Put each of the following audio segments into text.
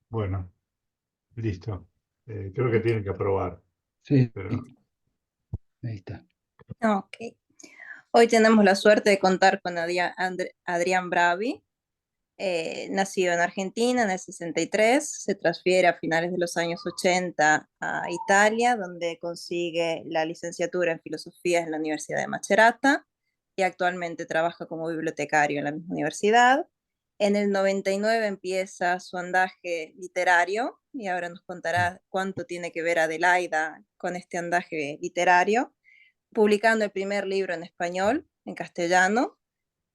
Bueno, listo. Creo que tienen que aprobar, Sí, pero ahí está. Ok. Hoy tenemos la suerte de contar con Adrián Bravi. Nacido en Argentina en el 63, se transfiere a finales de los años 80 a Italia, donde consigue la licenciatura en filosofía en la Universidad de Macerata y actualmente trabaja como bibliotecario en la misma universidad. En el 99 empieza su andaje literario y ahora nos contará cuánto tiene que ver Adelaida con este andaje literario, publicando el primer libro en español, en castellano,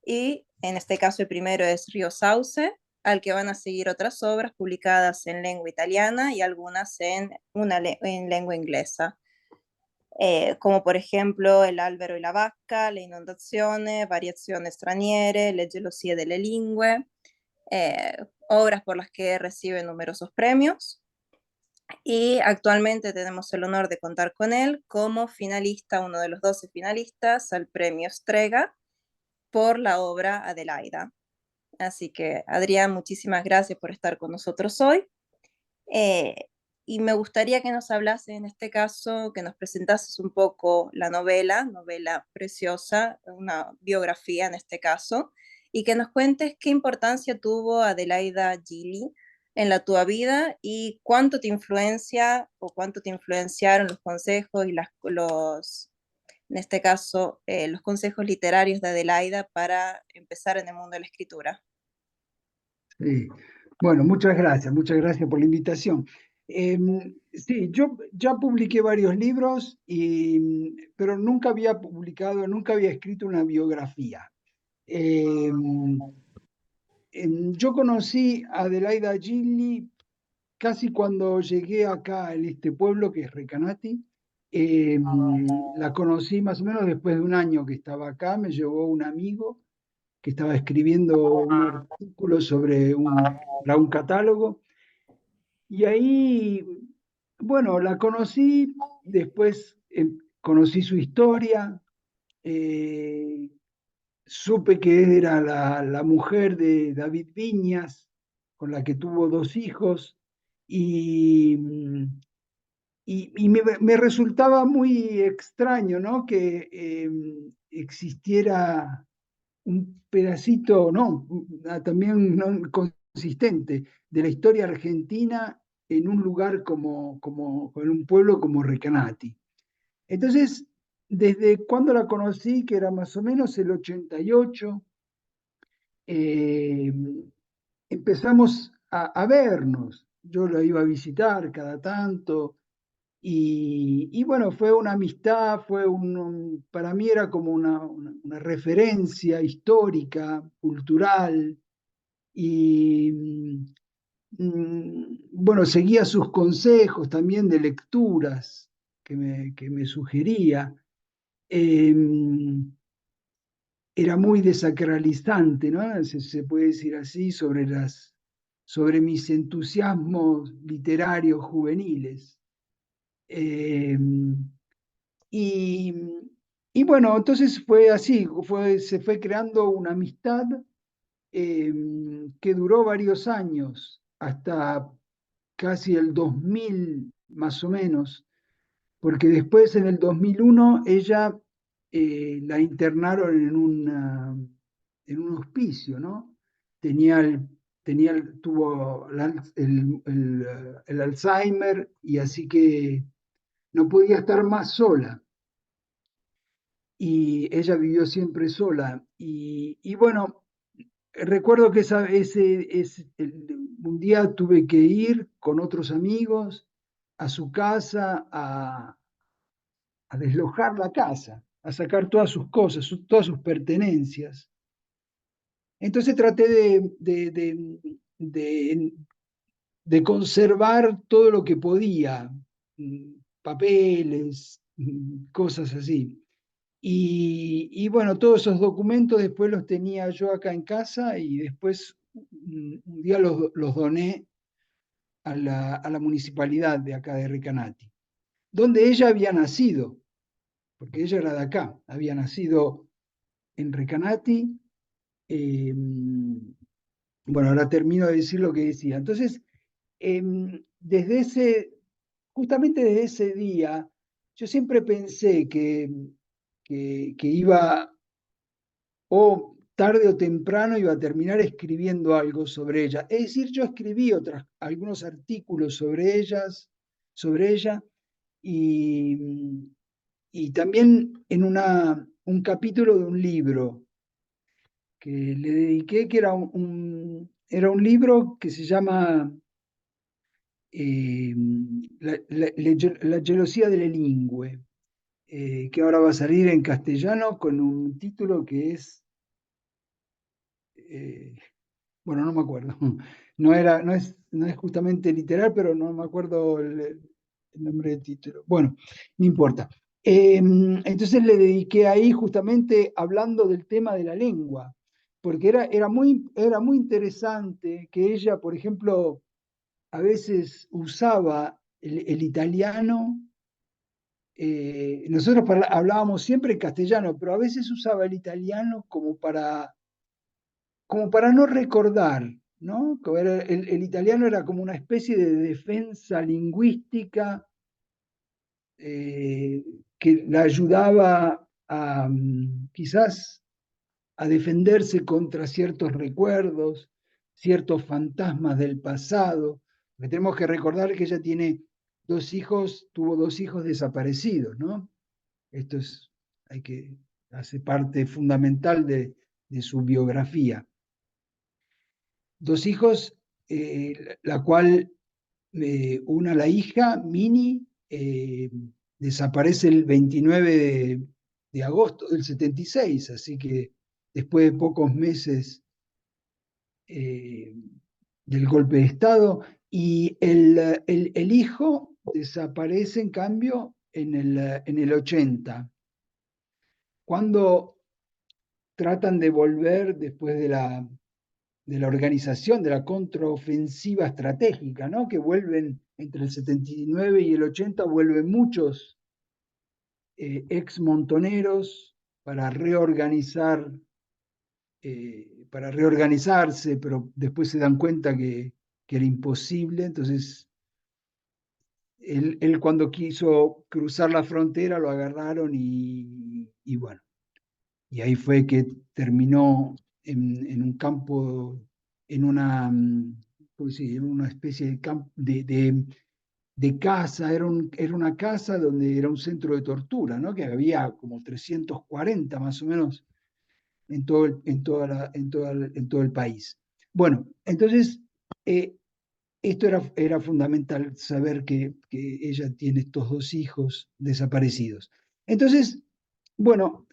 y en este caso el primero es Río Sauce, al que van a seguir otras obras publicadas en lengua italiana y algunas en lengua inglesa, como por ejemplo El albero y la vaca, Le inondazioni, Variazioni straniere, Le gelosie delle lingue, eh, obras por las que recibe numerosos premios. Y actualmente tenemos el honor de contar con él como finalista, uno de los 12 finalistas al premio Strega por la obra Adelaida. Así que, Adrián, muchísimas gracias por estar con nosotros hoy. Eh, y me gustaría que nos hablase en este caso, que nos presentases un poco la novela preciosa, una biografía en este caso, y que nos cuentes qué importancia tuvo Adelaida Gili en la tua vida y cuánto te influencia o cuánto te influenciaron los consejos y en este caso, los consejos literarios de Adelaida para empezar en el mundo de la escritura. Sí. Bueno, muchas gracias por la invitación. Sí, yo ya publiqué varios libros, pero nunca había publicado, nunca había escrito una biografía. Em, yo conocí a Adelaida Gilli casi cuando llegué acá a este pueblo que es Recanati. La conocí más o menos después de un año que estaba acá, me llevó un amigo que estaba escribiendo un artículo para un catálogo. Y ahí, bueno, la conocí, después conocí su historia, eh, supe que era la mujer de David Viñas, con la que tuvo dos hijos, y, y me resultaba muy extraño, ¿no? Que existiera un pedacito, no, también no consistente, de la historia argentina en un lugar en un pueblo como Recanati. Entonces, desde cuando la conocí, que era más o menos el 88, eh, empezamos a vernos. Yo la iba a visitar cada tanto, y bueno, fue una amistad, para mí era como una referencia histórica, cultural, y bueno, seguía sus consejos también de lecturas que me sugería. Eh, Era muy desacralizante, ¿no? Se puede decir así, sobre mis entusiasmos literarios juveniles. Eh, y, y bueno, entonces fue así, se fue creando una amistad eh, que duró varios años, hasta casi el 2000 más o menos, porque después en el 2001 ella la internaron en un hospicio, ¿no? Tenía tuvo el Alzheimer y así que no podía estar más sola y ella vivió siempre sola. Y bueno, recuerdo que un día tuve que ir con otros amigos a su casa a deslojar la casa, a sacar todas sus cosas, todas sus pertenencias. Entonces traté de, de conservar todo lo que podía, papeles, cosas así. Y bueno, todos esos documentos después los tenía yo acá en casa y después un día los doné a la municipalidad de acá de Recanati, donde ella había nacido, porque ella era de acá, había nacido en Recanati. eh, bueno, ahora termino de decir lo que decía. Entonces, justamente desde ese día, yo siempre pensé que iba, o tarde o temprano, iba a terminar escribiendo algo sobre ella. Es decir, yo escribí algunos artículos sobre ella, y también en un capítulo de un libro que le dediqué, que era un libro que se llama La gelosía delle lingue, que ahora va a salir en castellano con un título que es, eh, bueno, no me acuerdo, no es justamente literal, pero no me acuerdo el nombre del título. Bueno, no importa. Entonces le dediqué ahí justamente hablando del tema de la lengua, porque era muy interesante que ella, por ejemplo, a veces usaba el italiano. Nosotros hablábamos siempre en castellano, pero a veces usaba el italiano como para no recordar, ¿no? El italiano era como una especie de defensa lingüística, que la ayudaba a, quizás, a defenderse contra ciertos recuerdos, ciertos fantasmas del pasado. Porque tenemos que recordar que ella tuvo dos hijos desaparecidos, ¿no? Esto hace parte fundamental de su biografía. Dos hijos, la cual la hija, Mini, desaparece el 29 de agosto del 76, así que después de pocos meses eh, del golpe de Estado, y el hijo desaparece, en cambio, en el 80, cuando tratan de volver después de la organización, de la contraofensiva estratégica, ¿no? Que vuelven entre el 79 y el 80, vuelven muchos ex montoneros para para reorganizarse, pero después se dan cuenta que era imposible. Entonces, él cuando quiso cruzar la frontera lo agarraron y bueno, y ahí fue que terminó en un campo, en una, ¿cómo se dice? En una especie de casa. Era una casa donde era un centro de tortura, ¿no? Que había como 340 más o menos en en todo el país. Bueno, entonces, esto era fundamental saber que ella tiene estos dos hijos desaparecidos. Entonces, bueno,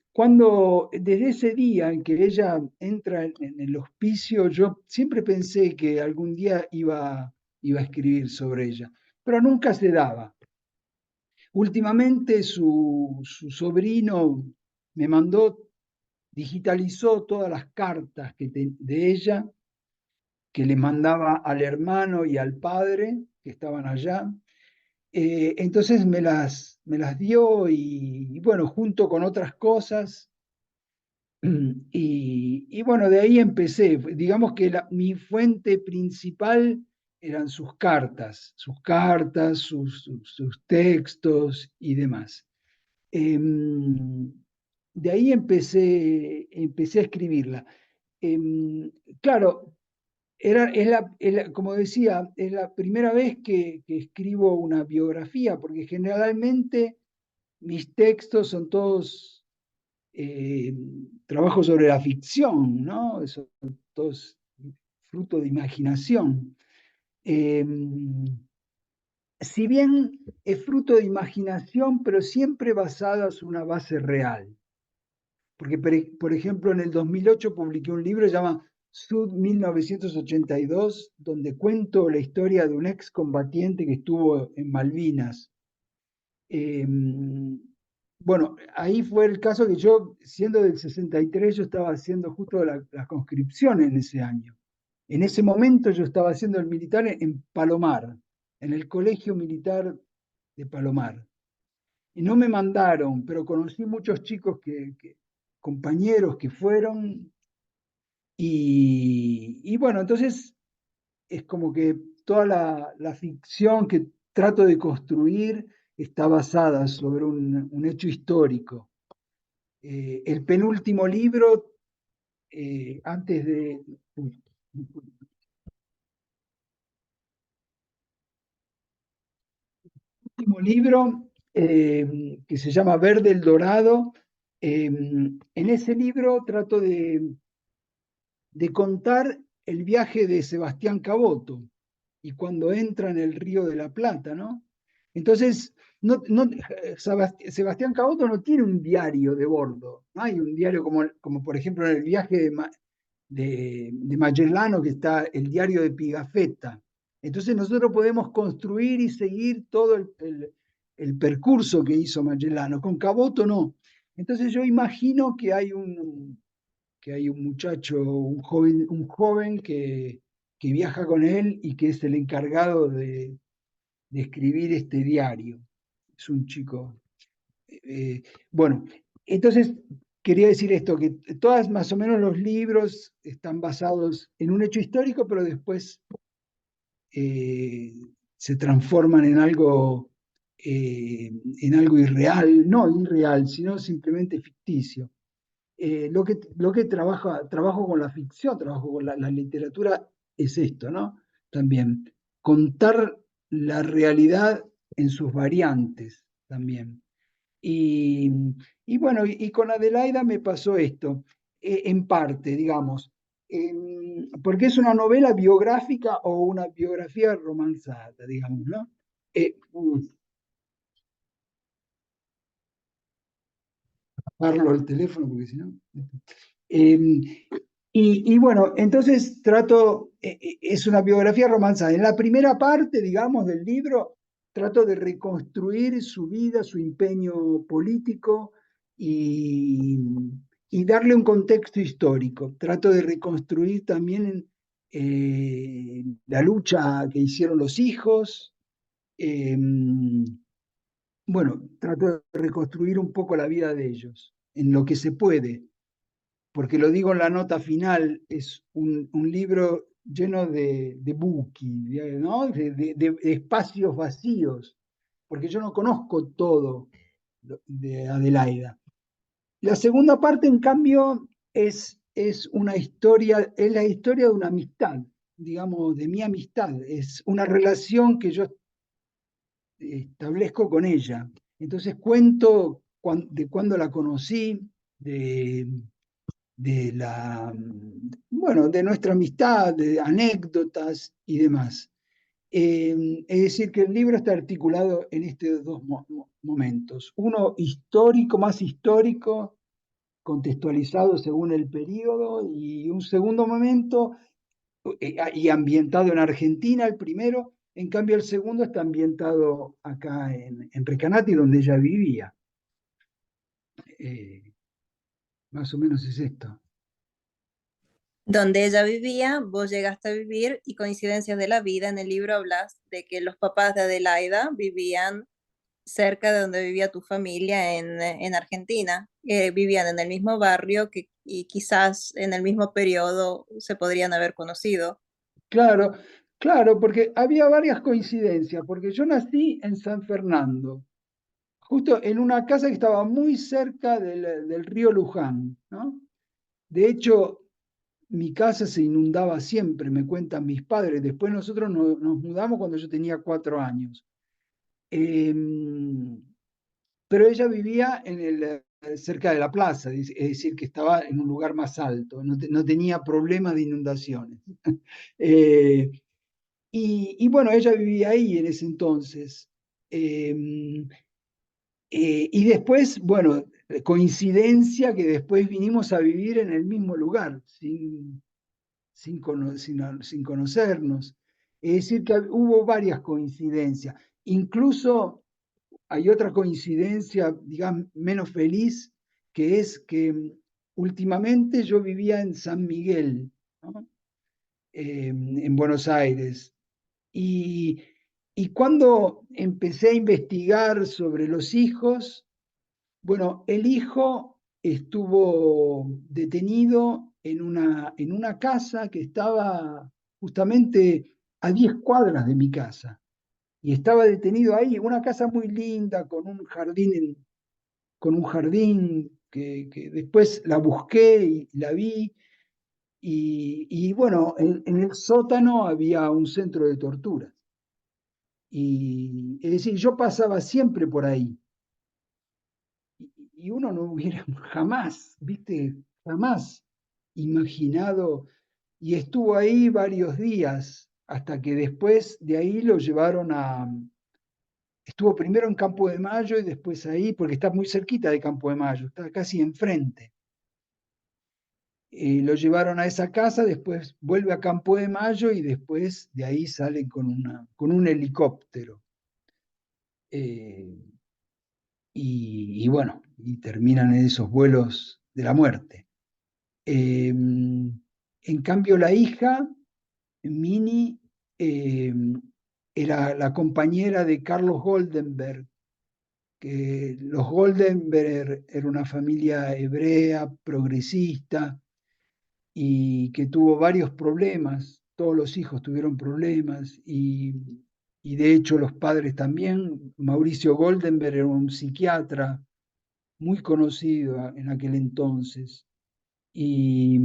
desde ese día en que ella entra en el hospicio, yo siempre pensé que algún día iba a escribir sobre ella, pero nunca se daba. Últimamente su sobrino me digitalizó todas las cartas de ella, que le mandaba al hermano y al padre que estaban allá. Entonces me las dio y bueno, junto con otras cosas. Y bueno, de ahí empecé. Digamos que mi fuente principal eran sus cartas, sus textos y demás. Em, de ahí empecé a escribirla. Em, claro, como decía, es la primera vez que escribo una biografía, porque generalmente mis textos son todos eh, trabajos sobre la ficción, ¿no? Son todos fruto de imaginación. Eh, si bien es fruto de imaginación, pero siempre basadas en una base real. Porque, por ejemplo, en el 2008 publiqué un libro que se llama Sud 1982, donde cuento la historia de un excombatiente que estuvo en Malvinas. Eh, bueno, ahí fue el caso que yo, siendo del 63, yo estaba haciendo justo la conscripción en ese año. En ese momento yo estaba haciendo el militar en Palomar, en el Colegio Militar de Palomar. Y no me mandaron, pero conocí muchos chicos compañeros que fueron, y bueno, entonces es como que toda la ficción que trato de construir está basada sobre un hecho histórico. El penúltimo libro, antes de... Último libro, que se llama Verde el Dorado. En ese libro trato de contar el viaje de Sebastián Caboto y cuando entra en el Río de la Plata, ¿no? Entonces, Sebastián Caboto no tiene un diario de bordo, no hay un diario como por ejemplo en el viaje de Magellano, que está el diario de Pigafetta. Entonces nosotros podemos construir y seguir todo el percurso que hizo Magellano. Con Caboto no. Entonces yo imagino que hay un muchacho, un joven que viaja con él y que es el encargado de escribir este diario. Es un chico. Bueno, entonces quería decir esto, que todas más o menos los libros están basados en un hecho histórico, pero después se transforman en algo irreal, no irreal, sino simplemente ficticio. Lo que trabajo con la ficción, trabajo con la literatura, es esto, ¿no? También, contar la realidad en sus variantes también. Y, y bueno, y con Adelaida me pasó esto, en parte, digamos, porque es una novela biográfica o una biografía romanzada, digamos, ¿no? Eh, Apagarlo el teléfono porque si no... Eh, y bueno, entonces es una biografía romanzada. En la primera parte, digamos, del libro, trato de reconstruir su vida, su empeño político y, y darle un contexto histórico. Trato de reconstruir también la lucha que hicieron los hijos. eh, bueno, trato de reconstruir un poco la vida de ellos, en lo que se puede, porque lo digo en la nota final, es un libro lleno de buki, ¿no? De espacios vacíos, porque yo no conozco todo de Adelaida. La segunda parte, en cambio, es una historia, es la historia de una amistad, digamos, de mi amistad. Es una relación que yo establezco con ella. Entonces cuento de cuándo la conocí, de bueno, de nuestra amistad, de anécdotas y demás. Es decir, que el libro está articulado en estos dos momentos. Uno histórico, más histórico, contextualizado según el periodo, y un segundo momento, y ambientado en Argentina, el primero. En cambio, el segundo está ambientado acá en Recanati, donde ella vivía. Más o menos es esto. Donde ella vivía, vos llegaste a vivir y coincidencias de la vida. En el libro hablas de que los papás de Adelaida vivían cerca de donde vivía tu familia en Argentina. Vivían en el mismo barrio y quizás en el mismo periodo se podrían haber conocido. Claro, claro, porque había varias coincidencias, porque yo nací en San Fernando, justo en una casa que estaba muy cerca del río Luján, ¿no? De hecho, mi casa se inundaba siempre, me cuentan mis padres. Después nosotros nos mudamos cuando yo tenía 4 años. Pero ella vivía cerca de la plaza, es decir, que estaba en un lugar más alto, no tenía problemas de inundaciones. Eh, y bueno, ella vivía ahí en ese entonces. Eh, y después, bueno, coincidencia que después vinimos a vivir en el mismo lugar, sin conocernos. Es decir, que hubo varias coincidencias. Incluso hay otra coincidencia, digamos, menos feliz, que es que últimamente yo vivía en San Miguel, ¿no? En Buenos Aires. Y, y cuando empecé a investigar sobre los hijos, bueno, el hijo estuvo detenido en una casa que estaba justamente a 10 cuadras de mi casa. Y estaba detenido ahí, una casa muy linda, con un jardín que después la busqué y la vi. Y bueno, en el sótano había un centro de tortura. Y es decir, yo pasaba siempre por ahí. Y uno no hubiera jamás, viste, jamás imaginado. Y estuvo ahí varios días, hasta que después de ahí lo llevaron estuvo primero en Campo de Mayo y después ahí, porque está muy cerquita de Campo de Mayo, está casi enfrente. Lo llevaron a esa casa, después vuelve a Campo de Mayo y después de ahí salen con un helicóptero. Eh, y bueno, y terminan en esos vuelos de la muerte. En cambio, la hija, Minnie, era la compañera de Carlos Goldenberg, que los Goldenberg era una familia hebrea, progresista, y que tuvo varios problemas, todos los hijos tuvieron problemas, y de hecho los padres también. Mauricio Goldenberg era un psiquiatra muy conocido en aquel entonces, y,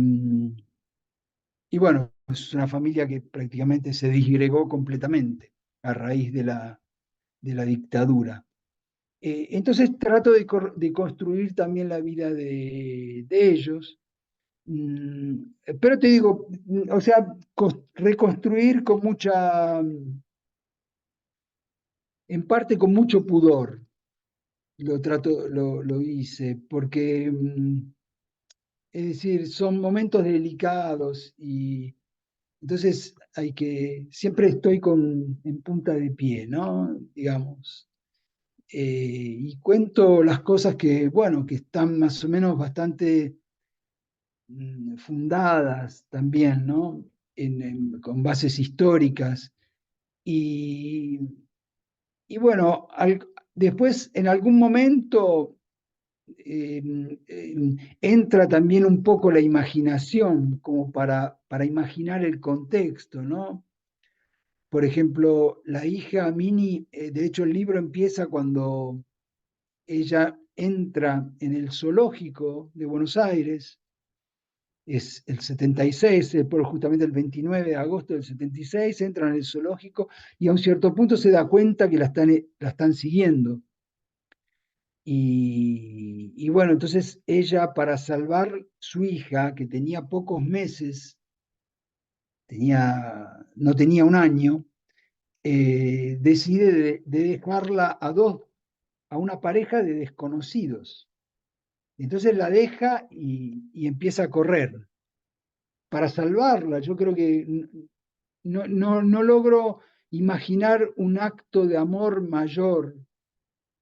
y bueno, es una familia que prácticamente se disgregó completamente a raíz de la dictadura. Entonces trato de construir también la vida de ellos. Mm, pero te digo, o sea, reconstruir con en parte con mucho pudor, lo hice, porque, es decir, son momentos delicados y entonces siempre estoy en punta de pie, ¿no? Digamos. Y cuento las cosas que, bueno, que están más o menos bastante fundadas también, ¿no? Con bases históricas. Y, y bueno, después en algún momento eh, entra también un poco la imaginación, como para imaginar el contexto, ¿no? Por ejemplo, la hija Minnie, de hecho el libro empieza cuando ella entra en el zoológico de Buenos Aires, es el 76, justamente el 29 de agosto del 76, entra en el zoológico y a un cierto punto se da cuenta que la están siguiendo. Y bueno, entonces ella, para salvar su hija, que tenía pocos meses, no tenía un año, decide de dejarla a una pareja de desconocidos. Entonces la deja y empieza a correr para salvarla. Yo creo que no logro imaginar un acto de amor mayor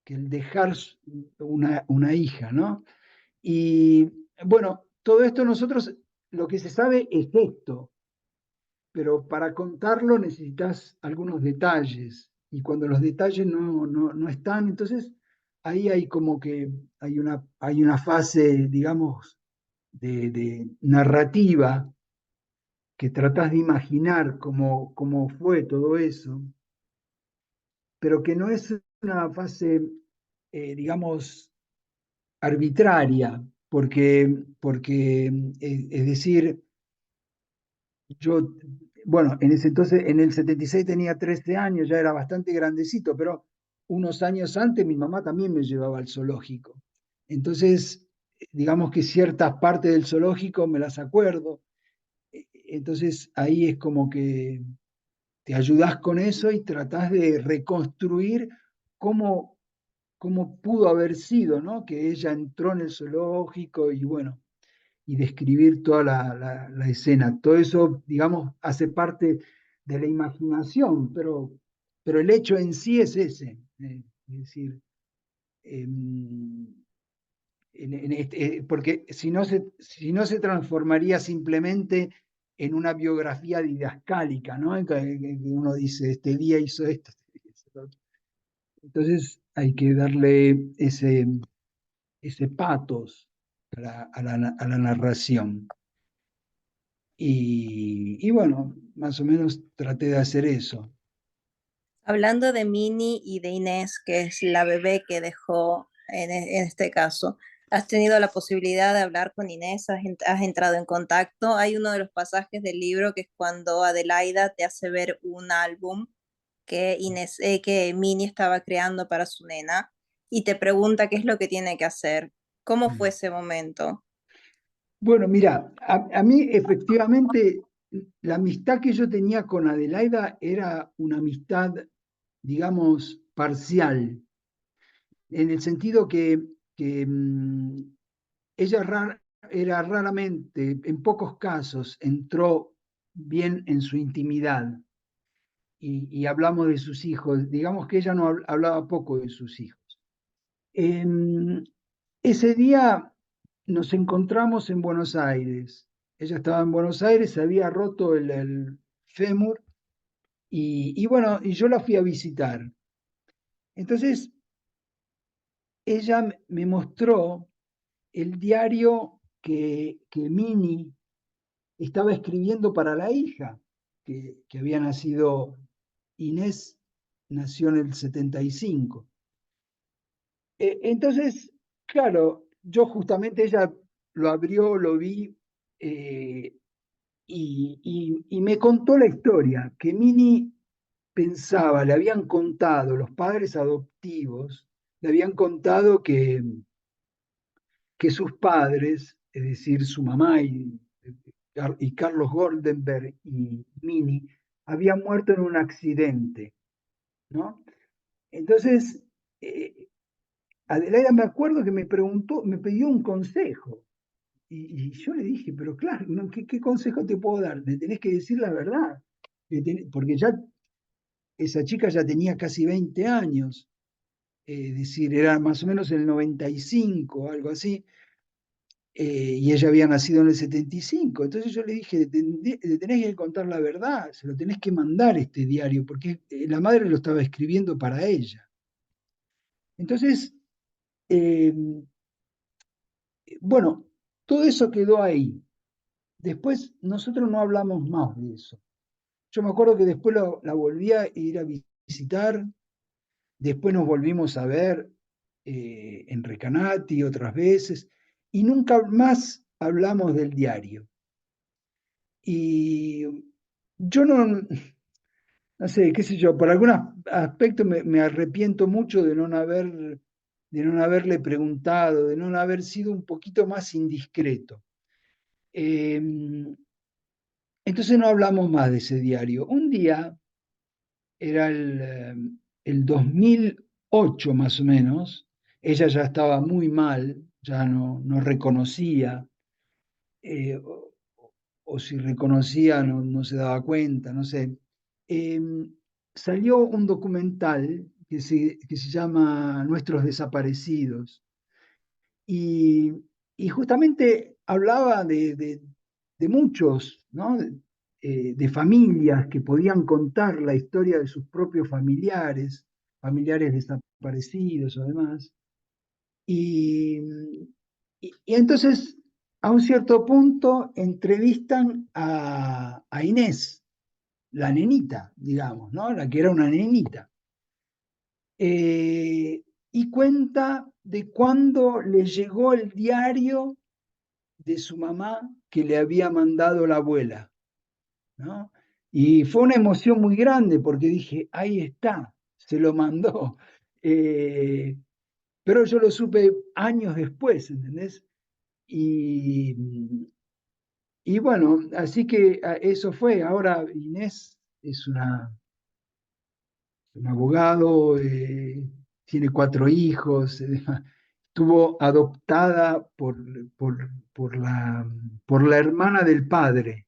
que el dejar una hija, ¿no? Y bueno, todo esto nosotros, lo que se sabe es esto, pero para contarlo necesitas algunos detalles, y cuando los detalles no están, entonces ahí hay como que hay una fase, digamos, de narrativa que tratás de imaginar cómo fue todo eso, pero que no es una fase, digamos, arbitraria, porque es decir, yo, bueno, en ese entonces, en el 76 tenía 13 años, ya era bastante grandecito, pero unos años antes mi mamá también me llevaba al zoológico. Entonces, digamos que ciertas partes del zoológico me las acuerdo. Entonces ahí es como que te ayudás con eso y tratás de reconstruir cómo, cómo pudo haber sido, ¿no? Que ella entró en el zoológico y bueno, y describir toda la escena. Todo eso, digamos, hace parte de la imaginación, pero el hecho en sí es ese. Es decir, porque si no se transformaría simplemente en una biografía didascálica, ¿no? Que uno dice, este día hizo esto, este día hizo lo otro. Entonces hay que darle ese patos a la narración. Y bueno, más o menos traté de hacer eso. Hablando de Mini y de Inés, que es la bebé que dejó en este caso, ¿has tenido la posibilidad de hablar con Inés? ¿Has entrado en contacto? Hay uno de los pasajes del libro que es cuando Adelaida te hace ver un álbum que que Mini estaba creando para su nena y te pregunta qué es lo que tiene que hacer. ¿Cómo fue ese momento? Bueno, mira, a mí efectivamente la amistad que yo tenía con Adelaida era una amistad, digamos, parcial, en el sentido que ella era raramente, en pocos casos, entró bien en su intimidad y hablamos de sus hijos. Digamos que ella no hablaba poco de sus hijos. Ese día nos encontramos en Buenos Aires. Ella estaba en Buenos Aires, se había roto el fémur y bueno, y yo la fui a visitar. Entonces, ella me mostró el diario que Mini estaba escribiendo para la hija, que había nacido. Inés nació en el 75. Entonces, claro, yo justamente ella lo abrió, lo vi eh, y me contó la historia, que Mini pensaba, le habían contado, los padres adoptivos, le habían contado que sus padres, es decir, su mamá y Carlos Goldenberg y Mini, habían muerto en un accidente, ¿no? Entonces, Adelaida me acuerdo que me preguntó, me pidió un consejo. Y yo le dije, pero claro, ¿qué consejo te puedo dar? Le tenés que decir la verdad. Porque ya esa chica ya tenía casi 20 años, es decir, era más o menos el 95, algo así, y ella había nacido en el 75. Entonces yo le dije, le tenés que contar la verdad, se lo tenés que mandar este diario, porque la madre lo estaba escribiendo para ella. Entonces, eh, bueno, todo eso quedó ahí. Después nosotros no hablamos más de eso. Yo me acuerdo que después la volví a ir a visitar, después nos volvimos a ver en Recanati otras veces, y nunca más hablamos del diario. Y yo no sé, qué sé yo, por algunos aspectos me arrepiento mucho de no haberle preguntado, de no haber sido un poquito más indiscreto. Eh, entonces no hablamos más de ese diario. Un día, era el 2008 más o menos, ella ya estaba muy mal, ya no reconocía, eh, o, o si reconocía no se daba cuenta, no sé. Eh, Salió un documental que se llama Nuestros Desaparecidos y, y justamente hablaba de muchos, ¿no? De familias que podían contar la historia de sus propios familiares, familiares desaparecidos o demás. Y, y entonces, a un cierto punto, entrevistan a Inés, la nenita, digamos, ¿no? La que era una nenita. Y cuenta de cuándo le llegó el diario de su mamá que le había mandado la abuela, ¿no? Y fue una emoción muy grande porque dije, ahí está, se lo mandó. Eh, pero yo lo supe años después, ¿entendés? Y, y bueno, así que eso fue. Ahora Inés es un abogado, tiene 4 hijos, estuvo adoptada por la hermana del padre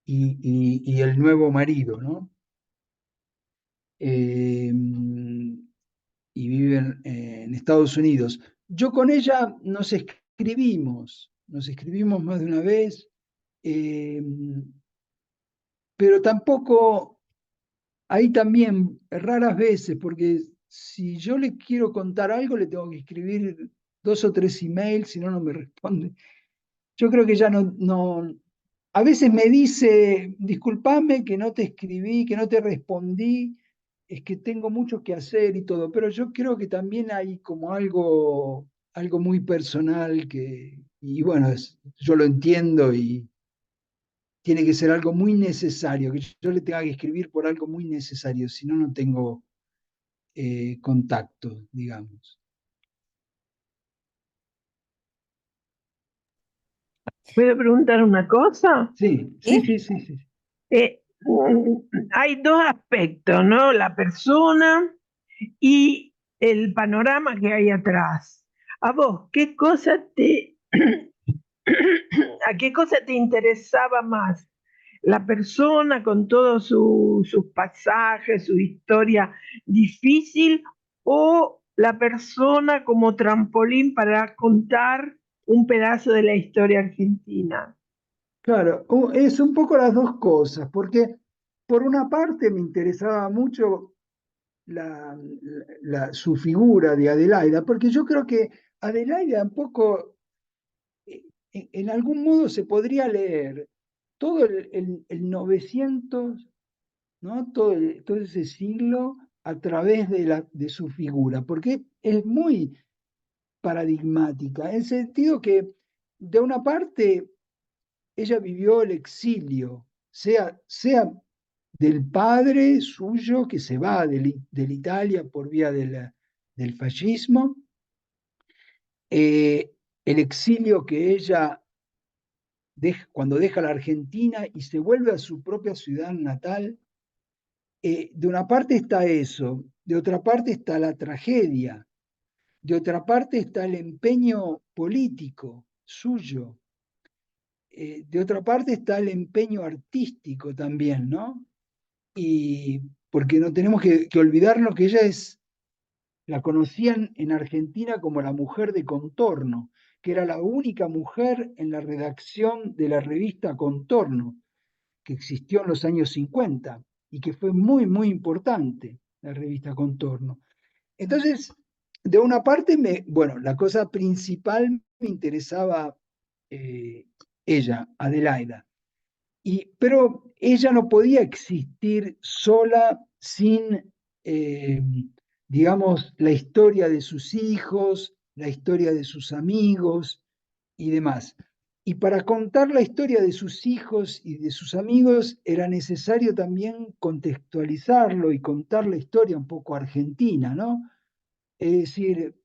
y el nuevo marido, ¿no? Eh, y viven en Estados Unidos. Yo con ella nos escribimos más de una vez, eh, pero tampoco, ahí también, raras veces, porque si yo le quiero contar algo, le tengo que escribir 2 o 3 emails, si no, no me responde. Yo creo que ya no, a veces me dice, discúlpame que no te escribí, que no te respondí, es que tengo mucho que hacer y todo, pero yo creo que también hay como algo muy personal y bueno, yo lo entiendo y tiene que ser algo muy necesario, que yo le tenga que escribir por algo muy necesario, si no, no tengo contacto, digamos. ¿Puedo preguntar una cosa? Sí, sí, sí, sí, sí. Hay dos aspectos, ¿no? La persona y el panorama que hay atrás. ¿A vos a qué cosa te interesaba más? ¿La persona con todos sus pasajes, su historia difícil, o la persona como trampolín para contar un pedazo de la historia argentina? Claro, es un poco las dos cosas, porque por una parte me interesaba mucho su figura de Adelaida, porque yo creo que Adelaida un poco, en algún modo se podría leer todo el 900, ¿no? Todo ese siglo a través de su figura, porque es muy paradigmática, en el sentido que, de una parte, ella vivió el exilio, sea del padre suyo que se va de la Italia por vía del fascismo, el exilio que ella cuando deja la Argentina y se vuelve a su propia ciudad natal. De una parte está eso, de otra parte está la tragedia, de otra parte está el empeño político suyo, de otra parte está el empeño artístico también, ¿no? Y porque no tenemos que olvidarnos que la conocían en Argentina como la mujer de Contorno, que era la única mujer en la redacción de la revista Contorno, que existió en los años 50 y que fue muy, muy importante, la revista Contorno. Entonces, de una parte, bueno, la cosa principal me interesaba ella, Adelaida. Pero ella no podía existir sola sin, eh, digamos, la historia de sus hijos, la historia de sus amigos y demás. Y para contar la historia de sus hijos y de sus amigos era necesario también contextualizarlo y contar la historia un poco argentina, ¿no? Es decir,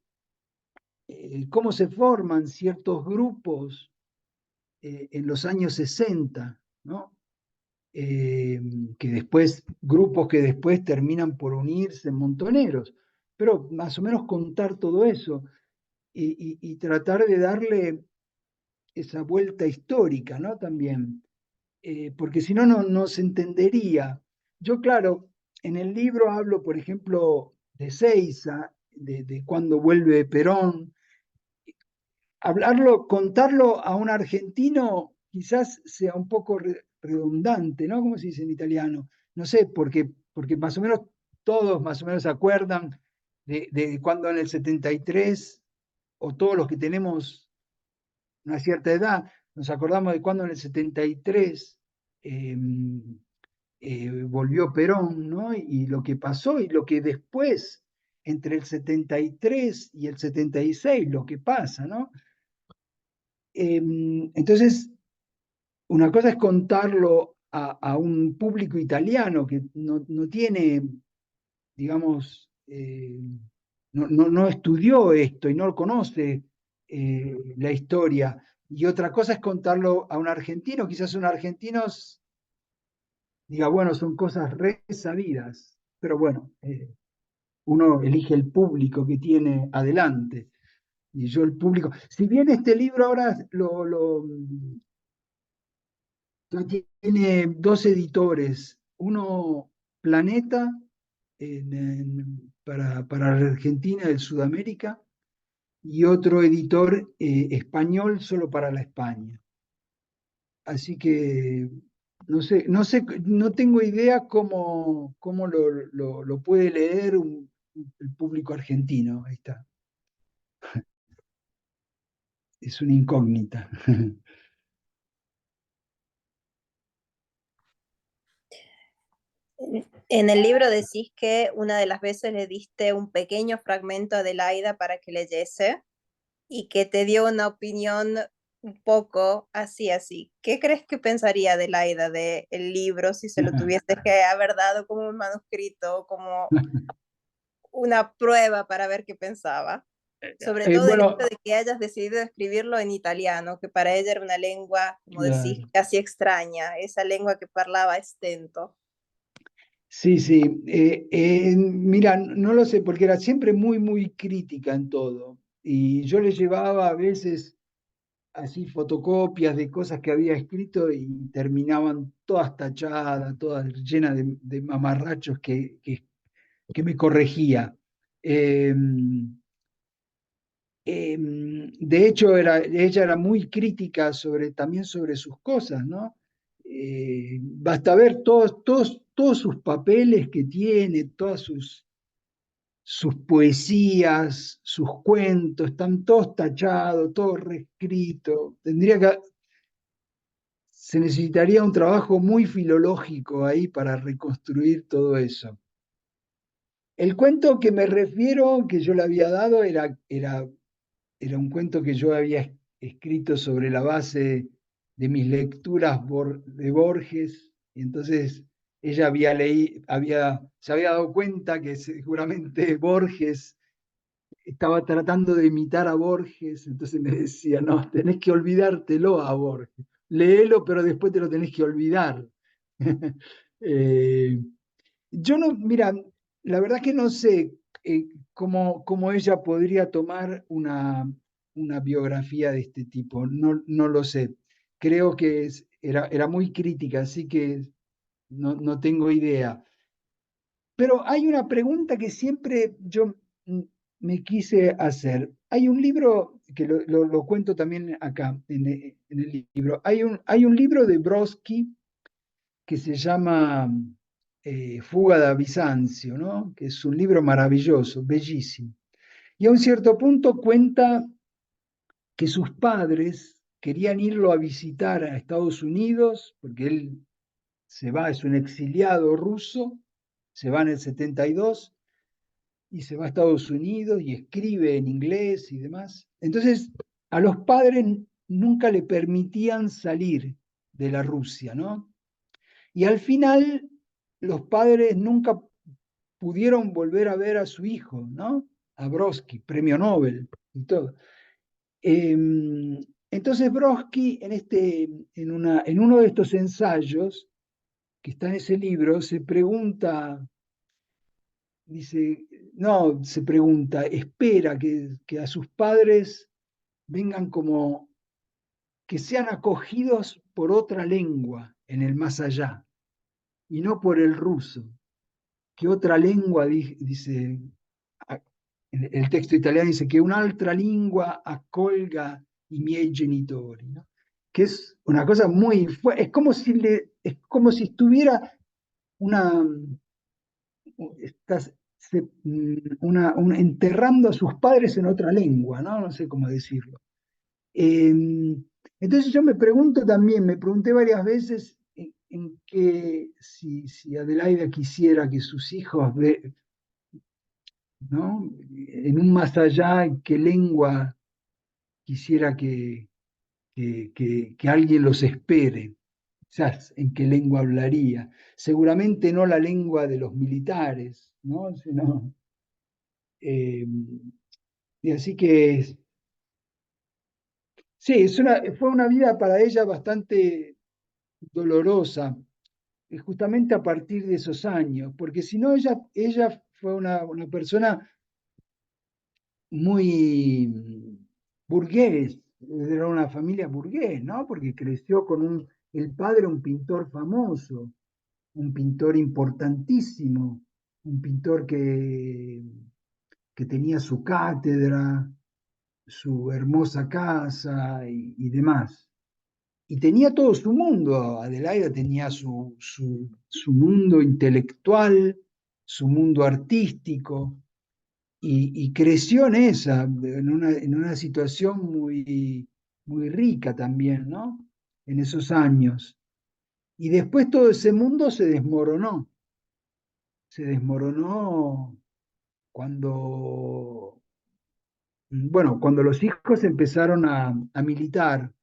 cómo se forman ciertos grupos en los años 60, ¿no? Grupos que después terminan por unirse en montoneros, pero más o menos contar todo eso y tratar de darle esa vuelta histórica, ¿no? También, porque si no, no se entendería. Yo, claro, en el libro hablo, por ejemplo, de Seiza, de cuando vuelve Perón. Contarlo a un argentino quizás sea un poco redundante, ¿no? ¿Cómo se dice en italiano? No sé, porque más o menos todos más o menos se acuerdan de cuando en el 73, o todos los que tenemos una cierta edad, nos acordamos de cuando en el 73 eh, volvió Perón, ¿no? Y lo que pasó y lo que después, entre el 73 y el 76, lo que pasa, ¿no? Entonces, una cosa es contarlo a un público italiano que no tiene, digamos, no estudió esto y no conoce la historia. Y otra cosa es contarlo a un argentino, quizás un argentino diga, bueno, son cosas re sabidas, pero bueno, uno elige el público que tiene adelante. Y yo el público, si bien este libro ahora tiene dos editores, uno Planeta para Argentina y Sudamérica, y otro editor español solo para la España. Así que no sé, no tengo idea cómo lo puede leer el público argentino. Ahí está. Es una incógnita. En el libro decís que una de las veces le diste un pequeño fragmento a Adelaida para que leyese y que te dio una opinión un poco así, así. ¿Qué crees que pensaría Adelaida del libro si se lo tuvieses que haber dado como un manuscrito, como una prueba para ver qué pensaba? Sobre todo el Bueno, hecho de que hayas decidido escribirlo en italiano, que para ella era una lengua, como decís, claro. casi extraña, esa lengua que parlaba estento. Sí, sí. Mira, no lo sé, porque era siempre muy, muy crítica en todo. Y yo le llevaba a veces así fotocopias de cosas que había escrito y terminaban todas tachadas, todas llenas de mamarrachos que me corregía. Eh, de hecho, ella era muy crítica también sobre sus cosas, ¿no? Basta ver todos sus papeles que tiene, todas sus poesías, sus cuentos, están todos tachados, todo reescrito. Se necesitaría un trabajo muy filológico ahí para reconstruir todo eso. El cuento que me refiero, que yo le había dado, era un cuento que yo había escrito sobre la base de mis lecturas de Borges, y entonces ella se había dado cuenta que seguramente Borges estaba tratando de imitar a Borges, entonces me decía, no, tenés que olvidártelo a Borges, léelo, pero después te lo tenés que olvidar. Eh, yo no, mira, la verdad que no sé cómo ella podría tomar una biografía de este tipo, no lo sé. Creo que era muy crítica, así que no tengo idea. Pero hay una pregunta que siempre yo me quise hacer. Hay un libro, que lo cuento también acá en el libro, hay un libro de Brodsky que se llama Fuga da Bizancio, ¿no? Que es un libro maravilloso, bellísimo. Y a un cierto punto cuenta que sus padres querían irlo a visitar a Estados Unidos, porque él se va, es un exiliado ruso, se va en el 72 y se va a Estados Unidos y escribe en inglés y demás. Entonces, a los padres nunca le permitían salir de la Rusia, ¿no? Y al final, los padres nunca pudieron volver a ver a su hijo, ¿no? A Brodsky, premio Nobel y todo. Eh, entonces Brodsky, en uno de estos ensayos, que está en ese libro, se pregunta, dice, no, se pregunta, espera que a sus padres vengan como que sean acogidos por otra lengua en el más allá y no por el ruso. ¿Qué otra lengua, dice, el texto italiano dice que un'altra lingua accolga i miei genitori, ¿no? Que es una cosa muy fuerte, es como si estuviera una, enterrando a sus padres en otra lengua, ¿no? No sé cómo decirlo. Eh, entonces yo me pregunto también, me pregunté varias veces en que si Adelaida quisiera que sus hijos ¿no? En un más allá, ¿qué lengua quisiera que alguien los espere? Quizás en qué lengua hablaría. Seguramente no la lengua de los militares, ¿no? Eh, y así que, sí, fue una vida para ella bastante dolorosa, justamente a partir de esos años, porque si no, ella fue una persona muy burgués, era una familia burgués, ¿no? Porque creció con el padre, un pintor famoso, un pintor importantísimo, un pintor que tenía su cátedra, su hermosa casa y demás. Y tenía todo su mundo, Adelaida tenía su mundo intelectual, su mundo artístico, y creció en una situación muy rica también, ¿no? En esos años. Y después todo ese mundo se desmoronó. se desmoronó cuando, bueno, cuando los hijos empezaron a militar,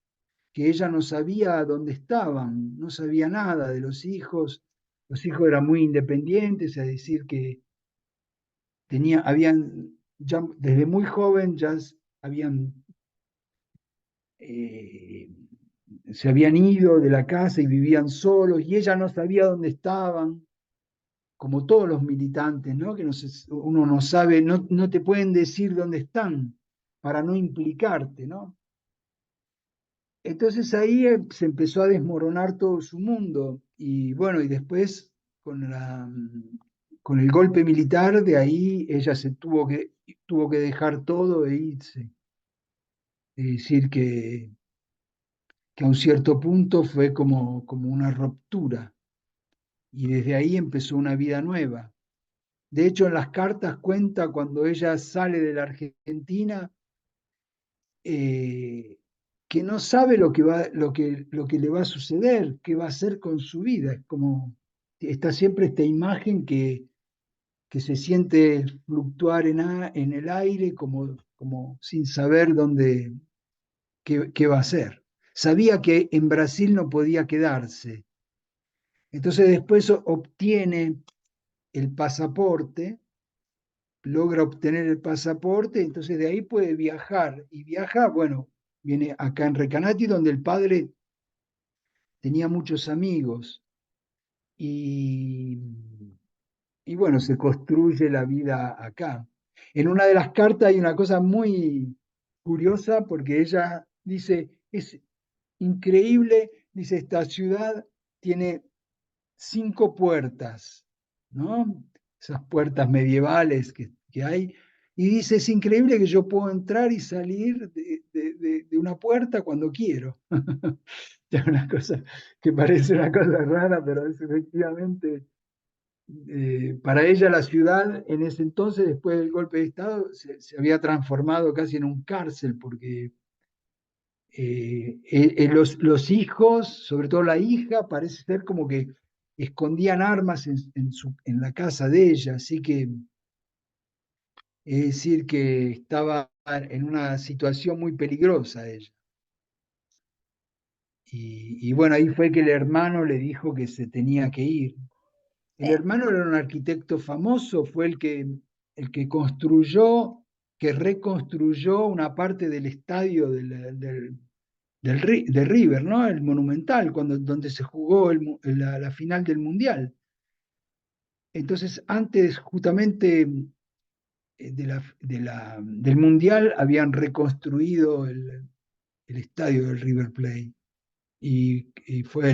que ella no sabía dónde estaban, no sabía nada de los hijos eran muy independientes, es decir, que habían, ya desde muy joven ya habían, eh, se habían ido de la casa y vivían solos, y ella no sabía dónde estaban, como todos los militantes, ¿no? Que uno no sabe, no te pueden decir dónde están para no implicarte, ¿no? Entonces ahí se empezó a desmoronar todo su mundo y bueno, y después con el golpe militar, de ahí ella tuvo que dejar todo e irse. Es decir, que a un cierto punto fue como una ruptura y desde ahí empezó una vida nueva. De hecho, en las cartas cuenta cuando ella sale de la Argentina, eh, que no sabe lo que le va a suceder, qué va a hacer con su vida. Es como, está siempre esta imagen que se siente fluctuar en el aire como sin saber qué va a hacer. Sabía que en Brasil no podía quedarse. Entonces después obtiene el pasaporte, logra obtener el pasaporte, entonces de ahí puede viajar. Y viaja, bueno, viene acá en Recanati, donde el padre tenía muchos amigos. Y, y bueno, se construye la vida acá. En una de las cartas hay una cosa muy curiosa porque ella dice, es increíble, dice, esta ciudad tiene 5 puertas, ¿no? Esas puertas medievales que hay. Y dice, es increíble que yo puedo entrar y salir de una puerta cuando quiero. Es una cosa que parece una cosa rara, pero es efectivamente, para ella la ciudad en ese entonces, después del golpe de Estado, se había transformado casi en un cárcel, porque los hijos, sobre todo la hija, parece ser como que escondían armas en la casa de ella, así que es decir que estaba en una situación muy peligrosa ella. Y bueno, ahí fue que el hermano le dijo que se tenía que ir. El hermano era un arquitecto famoso, fue el que construyó, que reconstruyó una parte del estadio de River, ¿no? El Monumental, donde se jugó la final del Mundial. Entonces, antes justamente del Mundial, habían reconstruido el estadio del River Plate y fue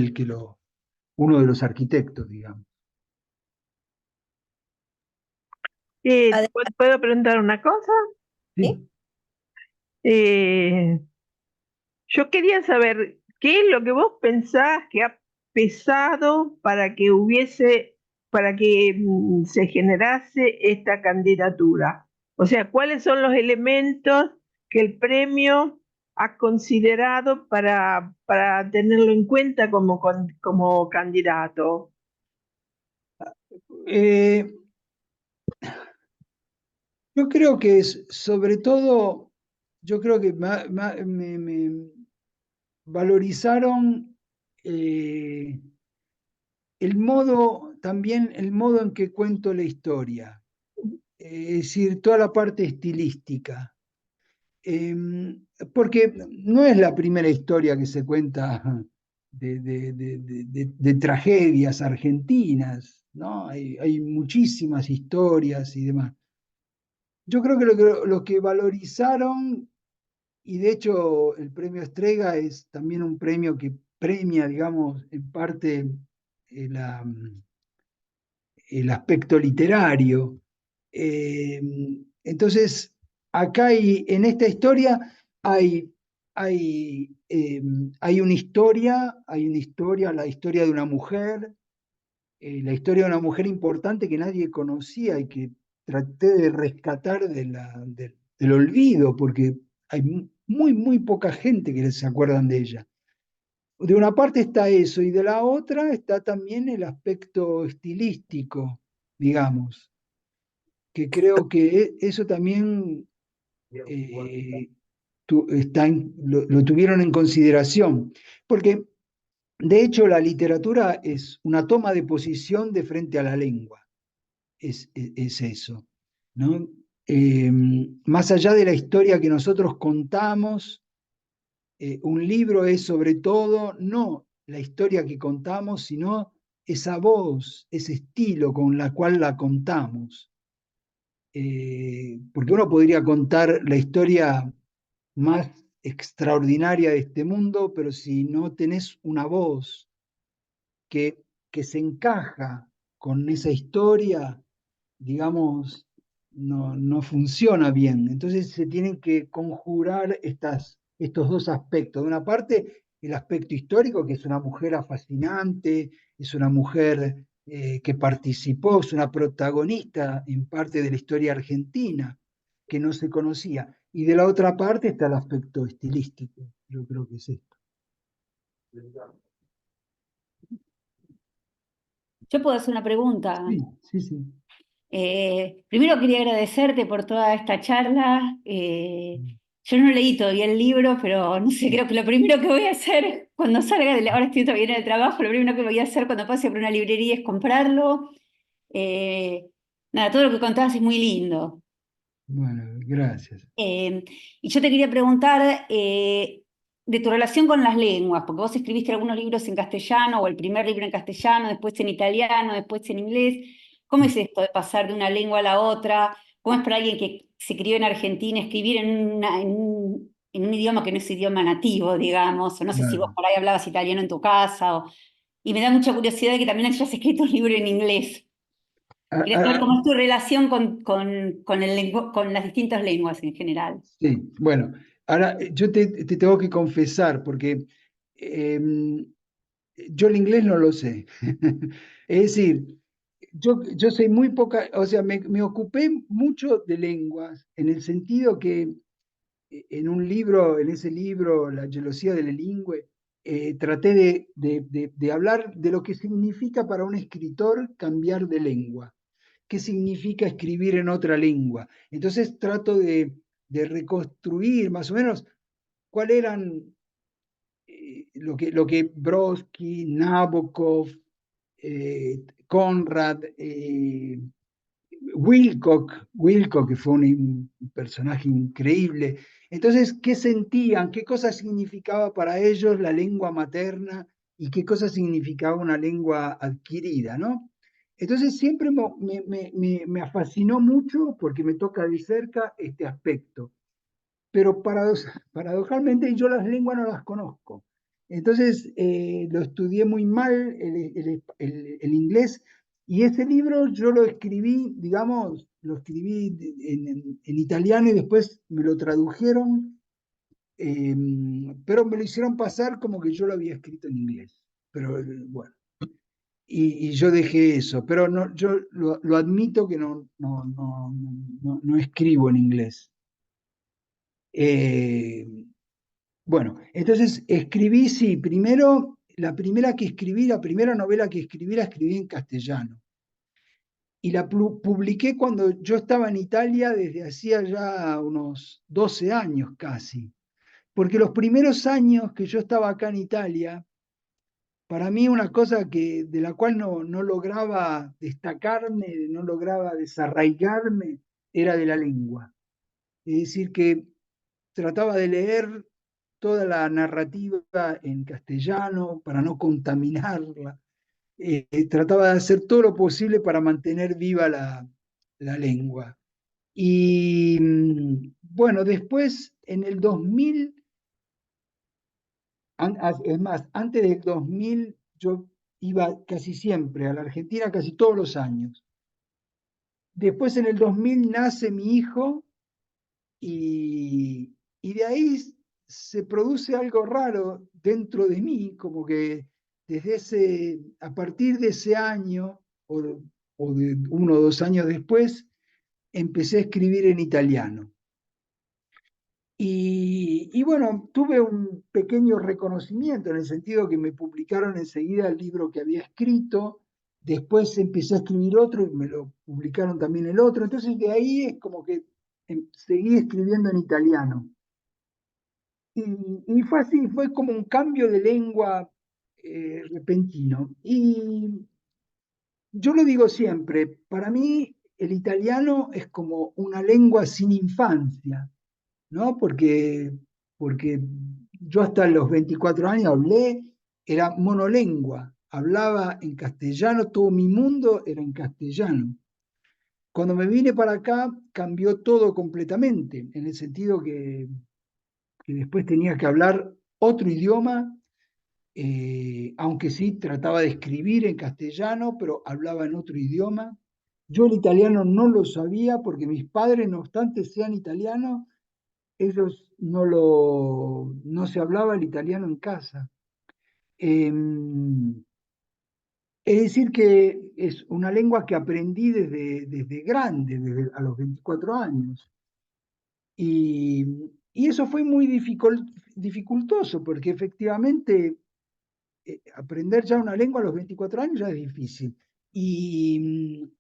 uno de los arquitectos, digamos. ¿Puedo preguntar una cosa? Sí. Eh, yo quería saber qué es lo que vos pensás que ha pesado para que se generase esta candidatura. O sea, ¿cuáles son los elementos que el premio ha considerado para tenerlo en cuenta como candidato? Eh, yo creo que sobre todo, yo creo que me valorizaron también el modo en que cuento la historia, es decir, toda la parte estilística. Porque no es la primera historia que se cuenta de tragedias argentinas, ¿no? Hay muchísimas historias y demás. Yo creo que lo que valorizaron, y de hecho el premio Estrega es también un premio que premia, digamos, en parte el aspecto literario. Eh, entonces, acá en esta historia hay, hay una historia, la historia de una mujer, la historia de una mujer importante que nadie conocía y que traté de rescatar del olvido, porque hay muy poca gente que se acuerdan de ella. De una parte está eso, y de la otra está también el aspecto estilístico. digamos, que creo que eso también lo tuvieron en consideración, porque de hecho la literatura es una toma de posición de frente a la lengua, es eso, ¿no? Más allá de la historia que nosotros contamos, un libro es sobre todo no la historia que contamos, sino esa voz, ese estilo con la cual la contamos. Porque uno podría contar la historia más extraordinaria de este mundo, pero si no tenés una voz que se encaja con esa historia, digamos, no funciona bien. Entonces se tienen que conjurar estos dos aspectos. De una parte, el aspecto histórico, que es una mujer fascinante, es una mujer que participó, es una protagonista en parte de la historia argentina, que no se conocía. Y de la otra parte está el aspecto estilístico. Yo creo que es esto. Yo puedo hacer una pregunta. Sí, sí, sí. Primero quería agradecerte por toda esta charla. Yo no leí todavía el libro, pero no sé, creo que lo primero que voy a hacer cuando salga ahora estoy todavía en el trabajo, lo primero que voy a hacer cuando pase por una librería es comprarlo. Nada, todo lo que contabas es muy lindo. Bueno, gracias. Y yo te quería preguntar de tu relación con las lenguas, porque vos escribiste algunos libros en castellano, o el primer libro en castellano, después en italiano, después en inglés. ¿Cómo es esto de pasar de una lengua a la otra? ¿Cómo es para alguien que se crió en Argentina escribir en un idioma que no es idioma nativo, digamos? O no sé si vos Claro. por ahí hablabas italiano en tu casa. Y me da mucha curiosidad de que también hayas escrito un libro en inglés. Quería saber cómo es tu relación con las distintas lenguas en general. Sí, bueno, ahora yo te tengo que confesar, porque yo el inglés no lo sé. Es decir, yo sé muy poca, o sea, me ocupé mucho de lenguas, en el sentido que en un libro, en ese libro, La gelosía delle lingue, traté de hablar de lo que significa para un escritor cambiar de lengua. ¿Qué significa escribir en otra lengua? Entonces trato de reconstruir más o menos cuáles eran lo que Brodsky, Nabokov, Conrad, Wilcock, que fue un personaje increíble. Entonces, ¿qué sentían? ¿Qué cosas significaba para ellos la lengua materna y qué cosas significaba una lengua adquirida, ¿no? Entonces, siempre me fascinó mucho porque me toca de cerca este aspecto. Pero paradojalmente yo las lenguas no las conozco. Entonces, lo estudié muy mal, el inglés, y ese libro yo lo escribí, digamos, lo escribí en italiano y después me lo tradujeron, pero me lo hicieron pasar como que yo lo había escrito en inglés. Pero bueno, y yo dejé eso, pero no, yo lo admito que no escribo en inglés. Bueno, entonces escribí, sí, primero, la primera novela que escribí, la escribí en castellano. Y la publiqué cuando yo estaba en Italia desde hacía ya unos 12 años casi. Porque los primeros años que yo estaba acá en Italia, para mí una cosa de la cual no lograba destacarme, no lograba desarraigarme, era de la lengua. Es decir, que trataba de leer toda la narrativa en castellano para no contaminarla. Trataba de hacer todo lo posible para mantener viva la lengua. Y bueno, después en el 2000, es más, antes del 2000 yo iba casi siempre a la Argentina, casi todos los años. Después en el 2000 nace mi hijo y de ahí se produce algo raro dentro de mí, como que a partir de ese año, o de 1 o 2 años después, empecé a escribir en italiano. Y bueno, tuve un pequeño reconocimiento en el sentido que me publicaron enseguida el libro que había escrito. después empecé a escribir otro y me lo publicaron también el otro. Entonces de ahí es como que seguí escribiendo en italiano. Y fue así, fue como un cambio de lengua repentino. Y yo lo digo siempre, para mí el italiano es como una lengua sin infancia, ¿no? Porque yo hasta los 24 años hablé, era monolengua, hablaba en castellano, todo mi mundo era en castellano. Cuando me vine para acá cambió todo completamente, en el sentido que después tenía que hablar otro idioma, aunque sí trataba de escribir en castellano, pero hablaba en otro idioma. Yo el italiano no lo sabía porque mis padres, no obstante sean italianos, ellos no se hablaba el italiano en casa. Eh, es decir, que es una lengua que aprendí desde grande, desde a los 24 años. Y eso fue muy dificultoso, porque efectivamente aprender ya una lengua a los 24 años ya es difícil. Y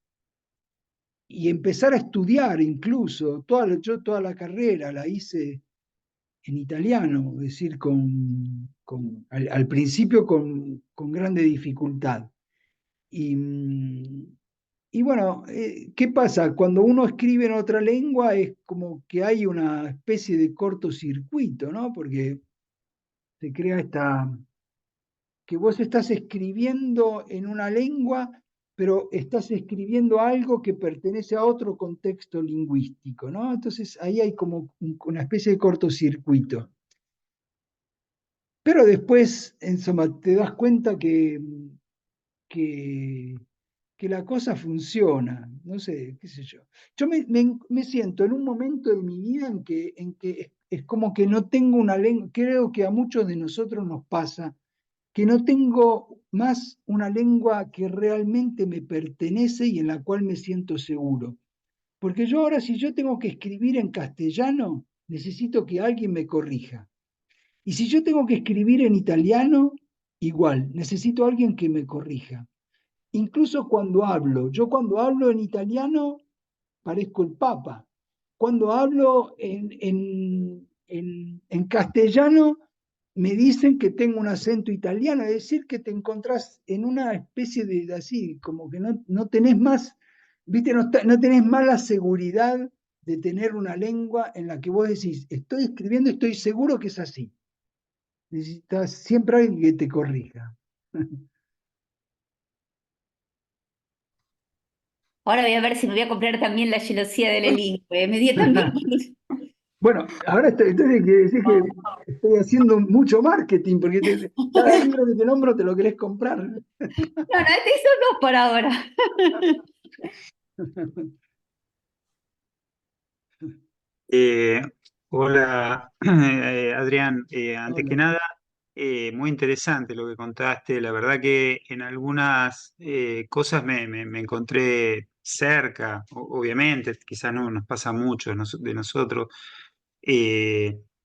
empezar a estudiar incluso, yo toda la carrera la hice en italiano, es decir, al principio con grande dificultad. Y, y bueno, ¿qué pasa? Cuando uno escribe en otra lengua es como que hay una especie de cortocircuito, ¿no? Porque se crea que vos estás escribiendo en una lengua, pero estás escribiendo algo que pertenece a otro contexto lingüístico, ¿no? Entonces ahí hay como una especie de cortocircuito. Pero después, en suma, te das cuenta que, que la cosa funciona, no sé, qué sé yo. Yo me siento en un momento de mi vida en que es como que no tengo una lengua, creo que a muchos de nosotros nos pasa, que no tengo más una lengua que realmente me pertenece y en la cual me siento seguro. Porque yo ahora, si yo tengo que escribir en castellano, necesito que alguien me corrija. Y si yo tengo que escribir en italiano, igual, necesito a alguien que me corrija. Incluso yo cuando hablo en italiano, parezco el Papa. Cuando hablo en castellano, me dicen que tengo un acento italiano, es decir, que te encontrás en una especie de así, como que no tenés más, viste, no tenés más la seguridad de tener una lengua en la que vos decís, estoy escribiendo, estoy seguro que es así. Necesitas siempre alguien que te corrija. Ahora voy a ver si me voy a comprar también la gelosía de la lingüe. Me dio también. Bueno, ahora entonces quiere decir que estoy haciendo mucho marketing, porque cada libro que te nombro te lo querés comprar. No, este son dos por ahora. Eh, Hola, Adrián. Antes que Hola. nada, muy interesante lo que contaste. La verdad que en algunas cosas me encontré cerca, obviamente, quizás no nos pasa mucho de nosotros.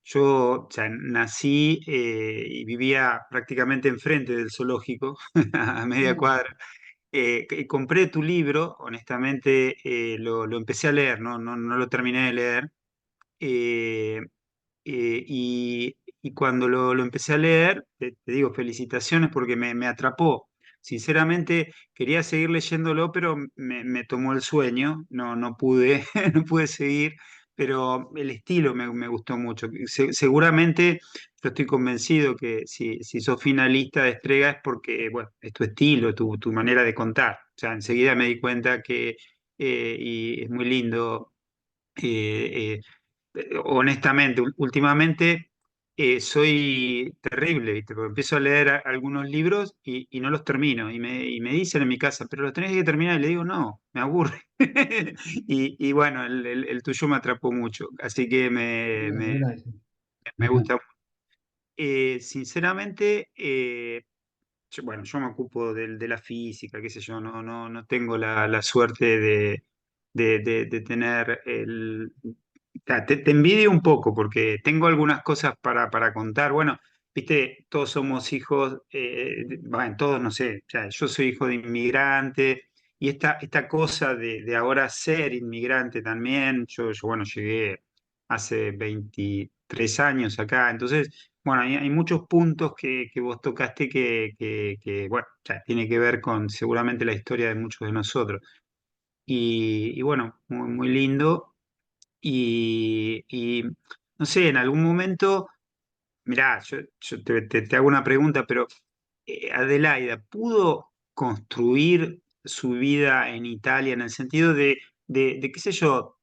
Yo ya nací y vivía prácticamente enfrente del zoológico, a media Mm, cuadra. Compré tu libro, honestamente, lo empecé a leer, no lo terminé de leer. Eh, y cuando lo empecé a leer, te digo felicitaciones porque me atrapó. Sinceramente quería seguir leyéndolo, pero me tomó el sueño, no pude, no pude seguir, pero el estilo me gustó mucho. Seguramente yo estoy convencido que si sos finalista de Estrega es porque, bueno, es tu estilo, tu manera de contar. O sea, enseguida me di cuenta que, y es muy lindo. eh, Honestamente, últimamente soy terrible, ¿viste? Porque empiezo a leer algunos libros y no los termino. Y me dicen en mi casa, pero los tenés que terminar. Y le digo, no, me aburre. Y bueno, el tuyo me atrapó mucho. Así que bueno, gracias. me gusta. Sinceramente, bueno, yo me ocupo de la física, qué sé yo, no tengo la suerte de tener el... Te envidio un poco porque tengo algunas cosas para contar. Bueno, viste, todos somos hijos, bueno, todos no sé, o sea, yo soy hijo de inmigrante y esta cosa de ahora ser inmigrante también, bueno, llegué hace 23 años acá, entonces, bueno, hay muchos puntos que vos tocaste bueno, o sea, tiene que ver con seguramente la historia de muchos de nosotros. Y bueno, muy, muy lindo. Y no sé, en algún momento, mirá, yo te hago una pregunta, pero Adelaida, ¿pudo construir su vida en Italia en el sentido de qué sé yo,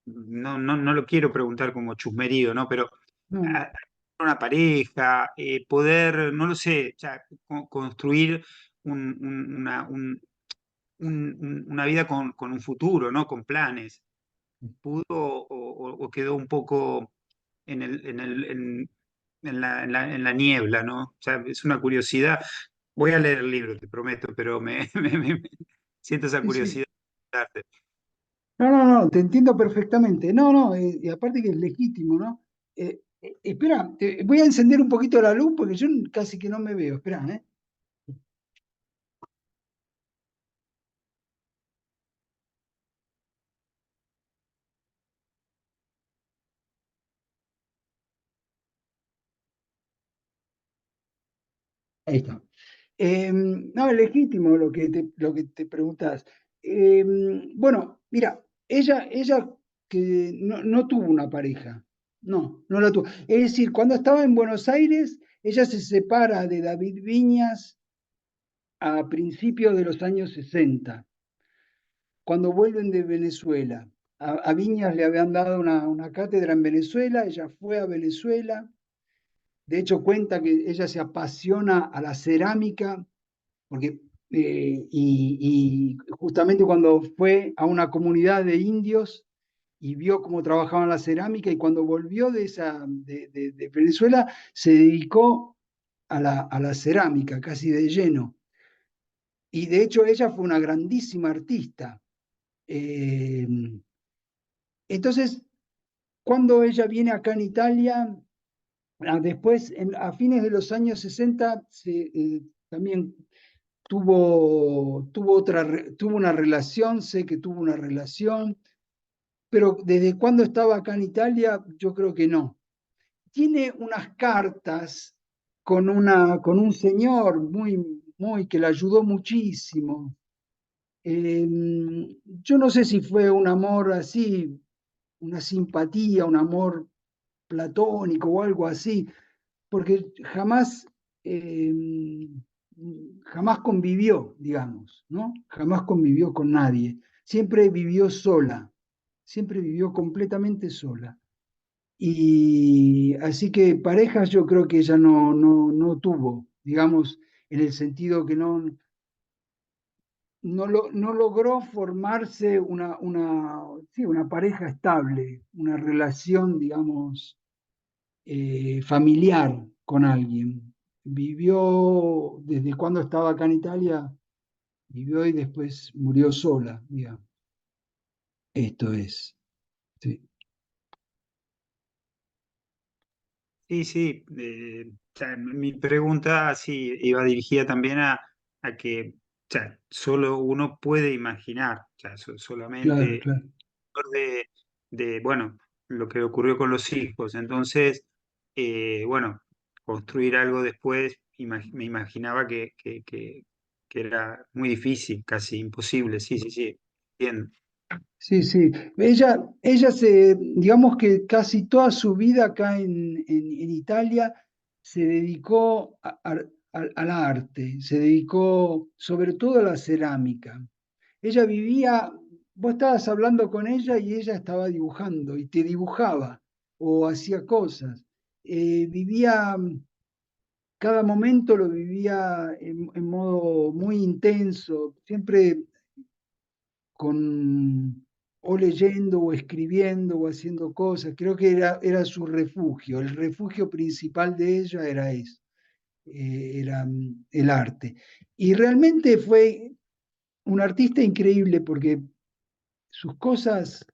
no lo quiero preguntar como chusmerío, ¿no? Pero No, a- una pareja, poder, no lo sé, o sea, construir una, una vida con un futuro, ¿no? Con planes. ¿Pudo o quedó un poco en en la niebla, ¿no? O sea, es una curiosidad. Voy a leer el libro, te prometo, pero me siento esa sí, sí. curiosidad de darte. No, no, no, te entiendo perfectamente. No, no, y aparte que es legítimo, ¿no? Espera, voy a encender un poquito la luz porque yo casi que no me veo. Espera, ¿eh? Ahí está. No, es legítimo lo que te preguntás. Bueno, mira, ella que no tuvo una pareja, no la tuvo. Es decir, cuando estaba en Buenos Aires, ella se separa de David Viñas a principios de los años 60 cuando vuelven de Venezuela. A Viñas le habían dado una cátedra en Venezuela, ella fue a Venezuela, de hecho cuenta que ella se apasiona a la cerámica porque, y justamente cuando fue a una comunidad de indios y vio cómo trabajaban la cerámica y cuando volvió de Venezuela se dedicó a la cerámica casi de lleno. Y de hecho ella fue una grandísima artista. Eh, entonces, cuando ella viene acá en Italia, después, a fines de los años 60, también tuvo una relación, sé que tuvo una relación, pero desde cuando estaba acá en Italia, yo creo que no. Tiene unas cartas con un señor muy que la ayudó muchísimo. Eh, yo no sé si fue un amor así, una simpatía, un amor platónico o algo así, porque eh, jamás convivió, digamos, ¿no? Jamás convivió con nadie. Siempre vivió sola, siempre vivió completamente sola. Y así que parejas yo creo que ella no tuvo, digamos, en el sentido que no logró formarse sí, una pareja estable, una relación, digamos, familiar con alguien. Vivió desde cuando estaba acá en Italia, vivió y después murió sola, digamos. Esto es. Sí, Sí, sí. O sea, mi pregunta sí iba dirigida también a que, o sea, solo uno puede imaginar, o sea, claro, solamente claro. de, bueno, lo que ocurrió con los hijos. Entonces, bueno, construir algo después, me imaginaba que era muy difícil, casi imposible. Sí, sí, sí, entiendo. Sí, sí. Digamos que casi toda su vida acá en Italia se dedicó al arte, se dedicó sobre todo a la cerámica. Ella vivía, vos estabas hablando con ella y ella estaba dibujando y te dibujaba o hacía cosas. Vivía, cada momento lo vivía en modo muy intenso, siempre con o leyendo o escribiendo o haciendo cosas. Creo que era su refugio. El refugio principal de ella era eso, era el arte. Y realmente fue un artista increíble porque sus cosas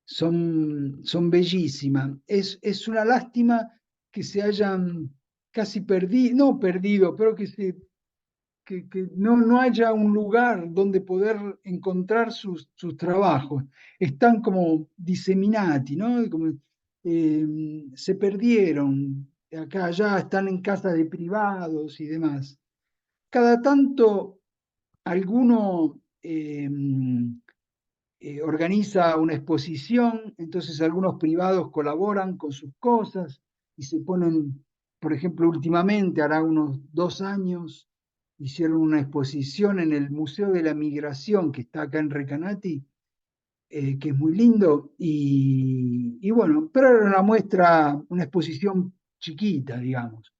son bellísimas. Es una lástima que se hayan casi perdido, no perdido, pero que no haya un lugar donde poder encontrar sus trabajos. Están como diseminati, ¿no? Como, se perdieron, acá, allá, están en casas de privados y demás. Cada tanto alguno organiza una exposición, entonces algunos privados colaboran con sus cosas y se ponen, por ejemplo, últimamente, hará unos 2 años, hicieron una exposición en el Museo de la Migración, que está acá en Recanati, que es muy lindo, y bueno, pero era una muestra, una exposición chiquita, digamos,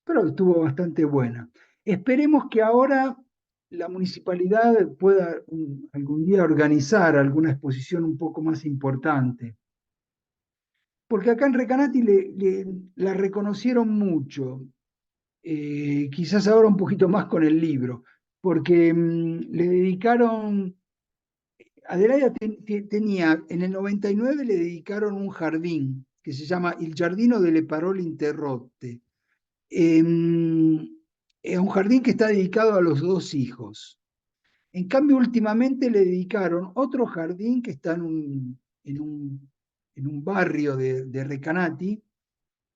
pero estuvo bastante buena. Esperemos que ahora la municipalidad pueda algún día organizar alguna exposición un poco más importante. Porque acá en Recanati la reconocieron mucho, quizás ahora un poquito más con el libro, porque le dedicaron, Adelaida tenía, en el 99 le dedicaron un jardín que se llama Il Giardino delle Parole Interrotte, un jardín que está dedicado a los 2 hijos. En cambio, últimamente le dedicaron otro jardín que está en un barrio de Recanati,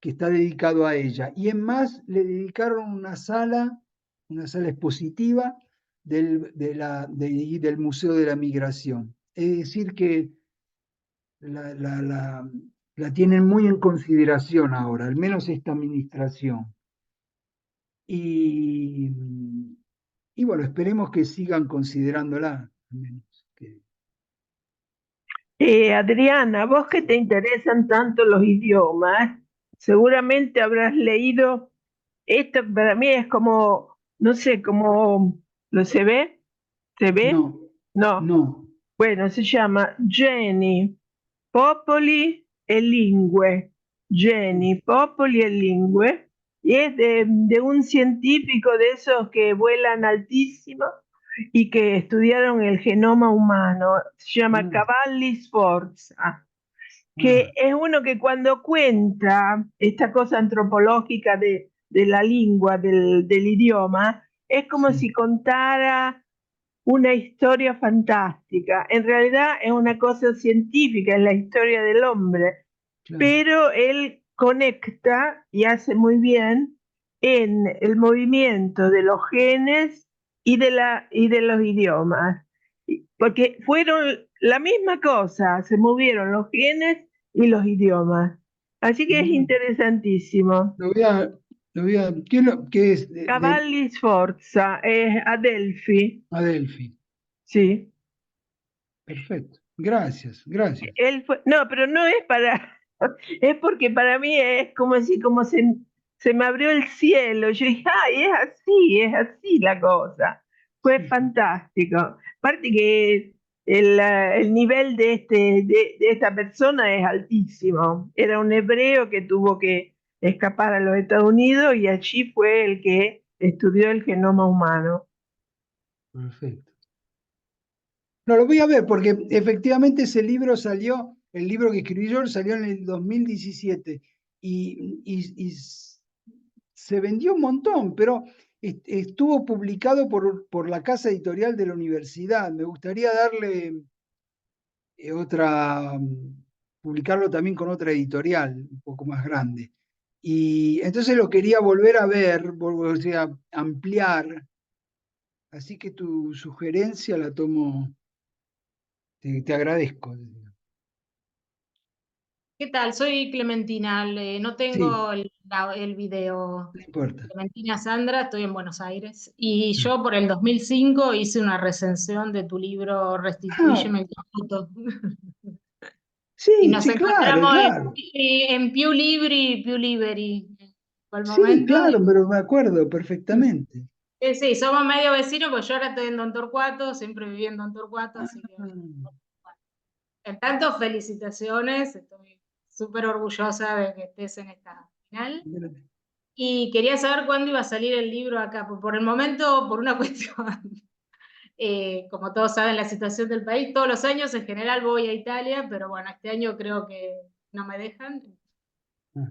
que está dedicado a ella. Y en más, le dedicaron una sala expositiva del Museo de la Migración. Es decir, que la tienen muy en consideración ahora, al menos esta administración. Y, y bueno, esperemos que sigan considerándola, al menos. Adriana, vos que te interesan tanto los idiomas, seguramente habrás leído esto, que para mí es como, no sé, como, ¿lo se ve? ¿Se ve? No, No. no. Bueno, se llama Geni, Popoli e Lingue. Geni, Popoli e Lingue. Y es de un científico de esos que vuelan altísimo y que estudiaron el genoma humano. Se llama Ah, Cavalli Sforza, que ah, es uno que cuando cuenta esta cosa antropológica de la lengua, del idioma, es como sí, si contara una historia fantástica. En realidad es una cosa científica, es la historia del hombre, claro. pero él conecta y hace muy bien en el movimiento de los genes y de los idiomas, porque fueron la misma cosa, se movieron los genes y los idiomas. Así que es Mm, interesantísimo. ¿Qué es Cavalli Sforza, Adelphi, Adelphi? sí. Perfecto. Gracias, gracias. No, pero no es para, es porque para mí es como si, se me abrió el cielo. Yo dije, ay, es así la cosa. Fue Sí, sí. fantástico. Aparte que el nivel de esta persona es altísimo. Era un hebreo que tuvo que escapar a los Estados Unidos y allí fue el que estudió el genoma humano. Perfecto. No, lo voy a ver porque efectivamente ese libro salió, el libro que escribí yo salió en el 2017 y se vendió un montón, pero estuvo publicado por la casa editorial de la universidad. Me gustaría darle publicarlo también con otra editorial, un poco más grande. Y entonces lo quería volver a ver, o sea, ampliar. Así que tu sugerencia la tomo, te agradezco. ¿Qué tal? Soy Clementina, no Sí, tengo el video. no importa. Clementina Sandra, estoy en Buenos Aires. Y yo por el 2005 hice una recensión de tu libro Ah, Restituyeme el Caputo. Y sí, nos sí, claro, encontramos claro. en Più Libri, Più Liberi, por el Sí, momento. claro, pero me acuerdo perfectamente. Sí, somos medio vecinos, pues yo ahora estoy en Don Torcuato, siempre viví en Don Torcuato, así que Ah, en tanto, felicitaciones, estoy súper orgullosa de que estés en esta final. Y quería saber cuándo iba a salir el libro acá. Por el momento, por una cuestión, como todos saben, la situación del país, todos los años en general voy a Italia, pero bueno, este año creo que no me dejan. ah.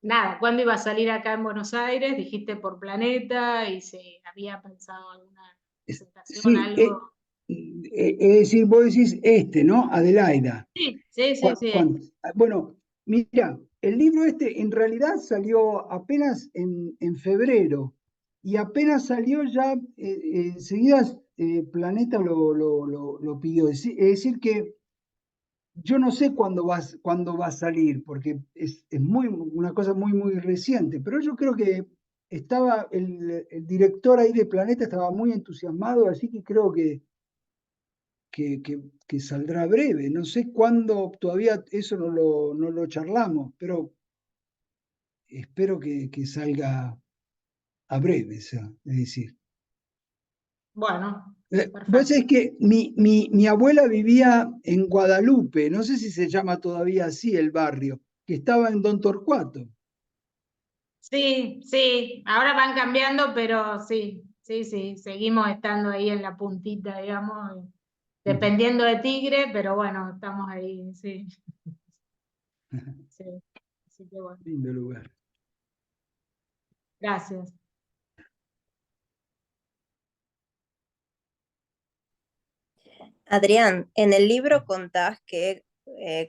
Nada, ¿cuándo iba a salir acá en Buenos Aires? Dijiste por Planeta y si había pensado alguna presentación, Sí, algo. es decir, vos decís ¿no? Adelaida. Sí, sí, sí, sí. Bueno, mira, el libro este en realidad salió apenas en febrero y apenas salió ya, enseguida Planeta lo pidió. Es decir que yo no sé cuándo va a salir, porque es una cosa muy reciente, pero yo creo que estaba el director ahí de Planeta estaba muy entusiasmado, así que creo que saldrá breve. No sé cuándo, todavía eso no lo charlamos, pero espero que salga a breve, es decir. Bueno, Vos sabés perfecto. que mi abuela vivía en Guadalupe, no sé si se llama todavía así el barrio, que estaba en Don Torcuato. Sí, sí, ahora van cambiando, pero sí, sí, sí, seguimos estando ahí en la puntita, digamos, dependiendo de Tigre, pero bueno, estamos ahí, sí, sí, así que bueno, Lindo lugar. gracias. Adrián, en el libro contás que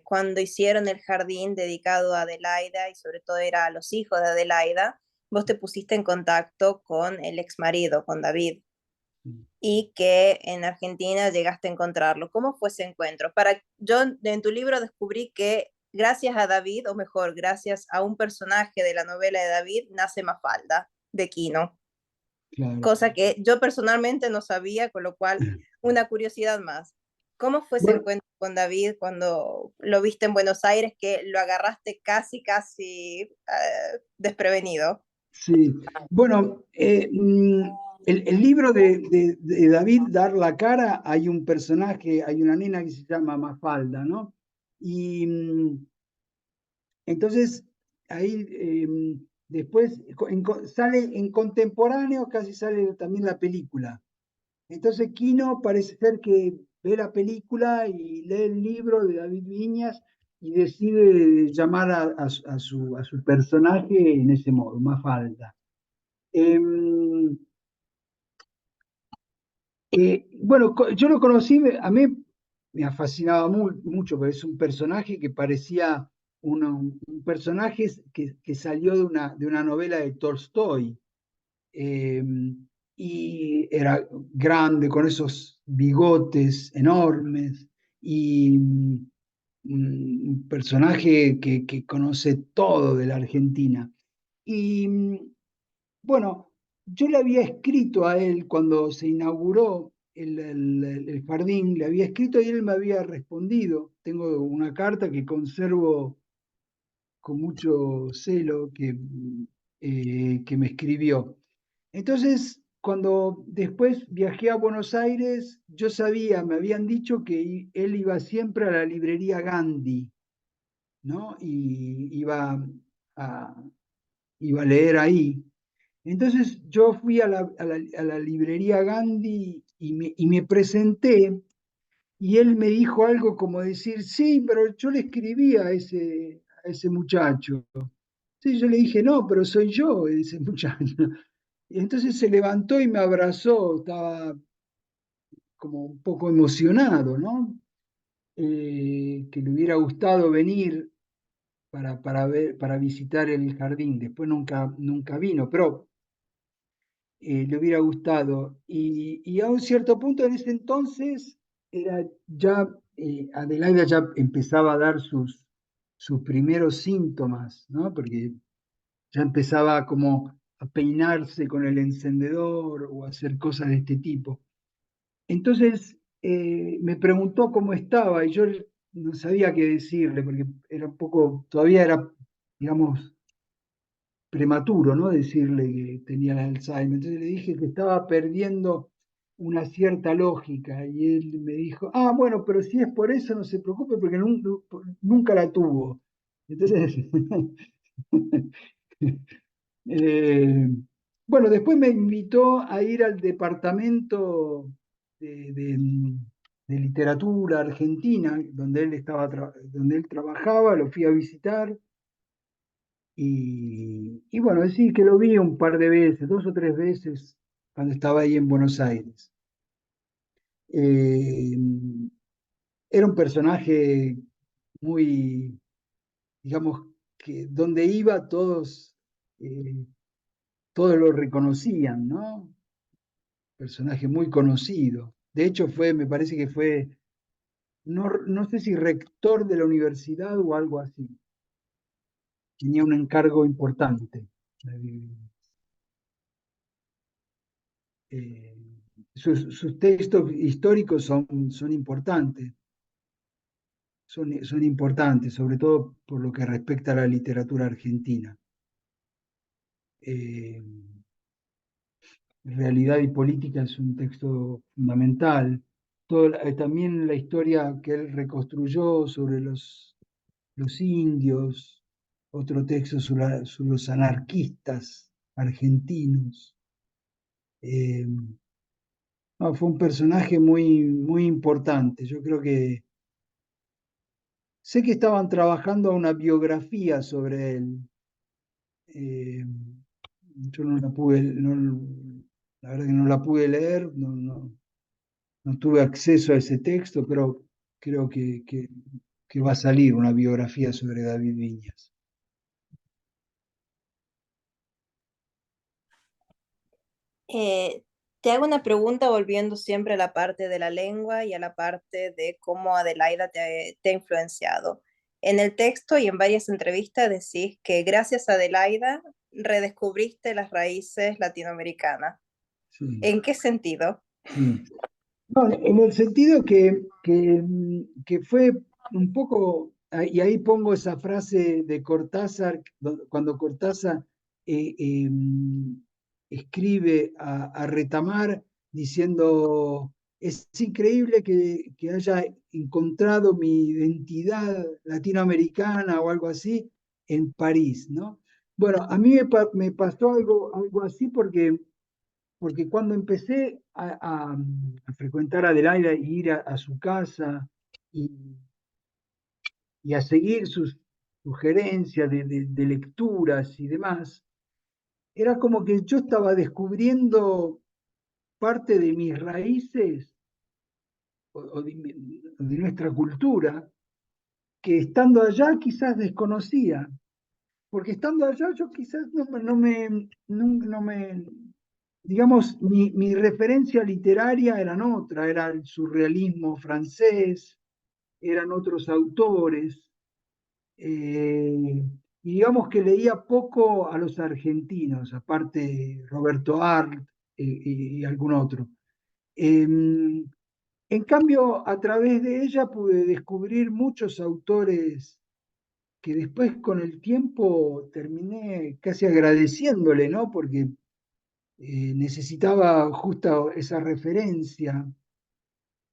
cuando hicieron el jardín dedicado a Adelaida y sobre todo era a los hijos de Adelaida, vos te pusiste en contacto con el ex marido, con David, y que en Argentina llegaste a encontrarlo. ¿Cómo fue ese encuentro? Yo en tu libro descubrí que gracias a David, o mejor, gracias a un personaje de la novela de David, nace Mafalda, de Quino, Claro. cosa que yo personalmente no sabía, con lo cual una curiosidad más. ¿Cómo fue ese Bueno, encuentro con David cuando lo viste en Buenos Aires, que lo agarraste casi desprevenido? sí. Bueno, el libro de David, Dar la cara, hay un personaje, hay una nena que se llama Mafalda, ¿no? Y entonces ahí después sale en contemporáneo, casi sale también la película. Entonces Quino parece ser que ve la película y lee el libro de David Viñas y decide llamar a su personaje en ese modo, Mafalda. Em, bueno, yo lo conocí, a mí me ha fascinado mucho, porque es un personaje que parecía un personaje que salió de una novela de Tolstoy. eh, y era grande, con esos bigotes enormes, y un personaje que conoce todo de la Argentina. Y bueno, yo le había escrito a él cuando se inauguró el jardín, le había escrito y él me había respondido. Tengo una carta que conservo con mucho celo que me escribió. Entonces, cuando después viajé a Buenos Aires, yo sabía, me habían dicho que él iba siempre a la librería Gandhi, ¿no? Y a, iba a leer ahí. Entonces yo fui a la librería Gandhi y me presenté y él me dijo algo como decir, sí, pero yo le escribí a ese muchacho. Sí, yo le dije, no, pero soy yo ese muchacho. Y entonces se levantó y me abrazó, estaba como un poco emocionado, ¿no? Que le hubiera gustado venir para visitar el jardín. Después nunca vino, pero le hubiera gustado. Y a un cierto punto en ese entonces, era ya, Adelaida ya empezaba a dar sus primeros síntomas, ¿no? Porque ya empezaba como a peinarse con el encendedor o a hacer cosas de este tipo. Entonces me preguntó cómo estaba y yo no sabía qué decirle porque era un poco, todavía era, digamos, prematuro, ¿no? Decirle que tenía el Alzheimer. Entonces le dije que estaba perdiendo una cierta lógica y él me dijo, ah, bueno, pero si es por eso no se preocupe porque nunca la tuvo. Entonces, eh, bueno, después me invitó a ir al departamento de, de- de literatura argentina, donde él trabajaba, lo fui a visitar Y bueno, sí que lo vi un par de veces, 2 o 3 veces, cuando estaba ahí en Buenos Aires. Eh, Era un personaje muy, digamos, que donde iba todos lo reconocían, ¿no? Personaje muy conocido. De hecho, me parece que fue, no sé si rector de la universidad o algo así. Tenía un encargo importante. Eh, sus textos históricos son importantes, son importantes, sobre todo por lo que respecta a la literatura argentina. Eh, Realidad y política es un texto fundamental. También la historia que él reconstruyó sobre los indios, otro texto sobre los anarquistas argentinos. No, fue un personaje muy, muy importante. Yo creo que sé que estaban trabajando una biografía sobre él. Eh, yo no la pude, la verdad que no la pude leer, no tuve acceso a ese texto, pero creo que va a salir una biografía sobre David Viñas. Eh, Te hago una pregunta volviendo siempre a la parte de la lengua y a la parte de cómo Adelaida te ha influenciado. En el texto y en varias entrevistas decís que gracias a Adelaida redescubriste las raíces latinoamericanas. Sí, ¿En qué sentido? sí. No, en el sentido que fue un poco, y ahí pongo esa frase de Cortázar, cuando Cortázar escribe a Retamar diciendo, es increíble que haya encontrado mi identidad latinoamericana o algo así en París, ¿no? Bueno, a mí me pasó algo así porque cuando empecé a frecuentar a Adelaida y ir a su casa y, y a seguir sus sugerencias de lecturas y demás, era como que yo estaba descubriendo parte de mis raíces o de nuestra cultura que estando allá quizás desconocía. Porque estando allá yo quizás no me digamos, mi referencia literaria era el surrealismo francés, eran otros autores, y digamos que leía poco a los argentinos, aparte Roberto Arlt y algún otro. En cambio, a través de ella pude descubrir muchos autores que después con el tiempo terminé casi agradeciéndole, ¿no? Porque necesitaba justo esa referencia.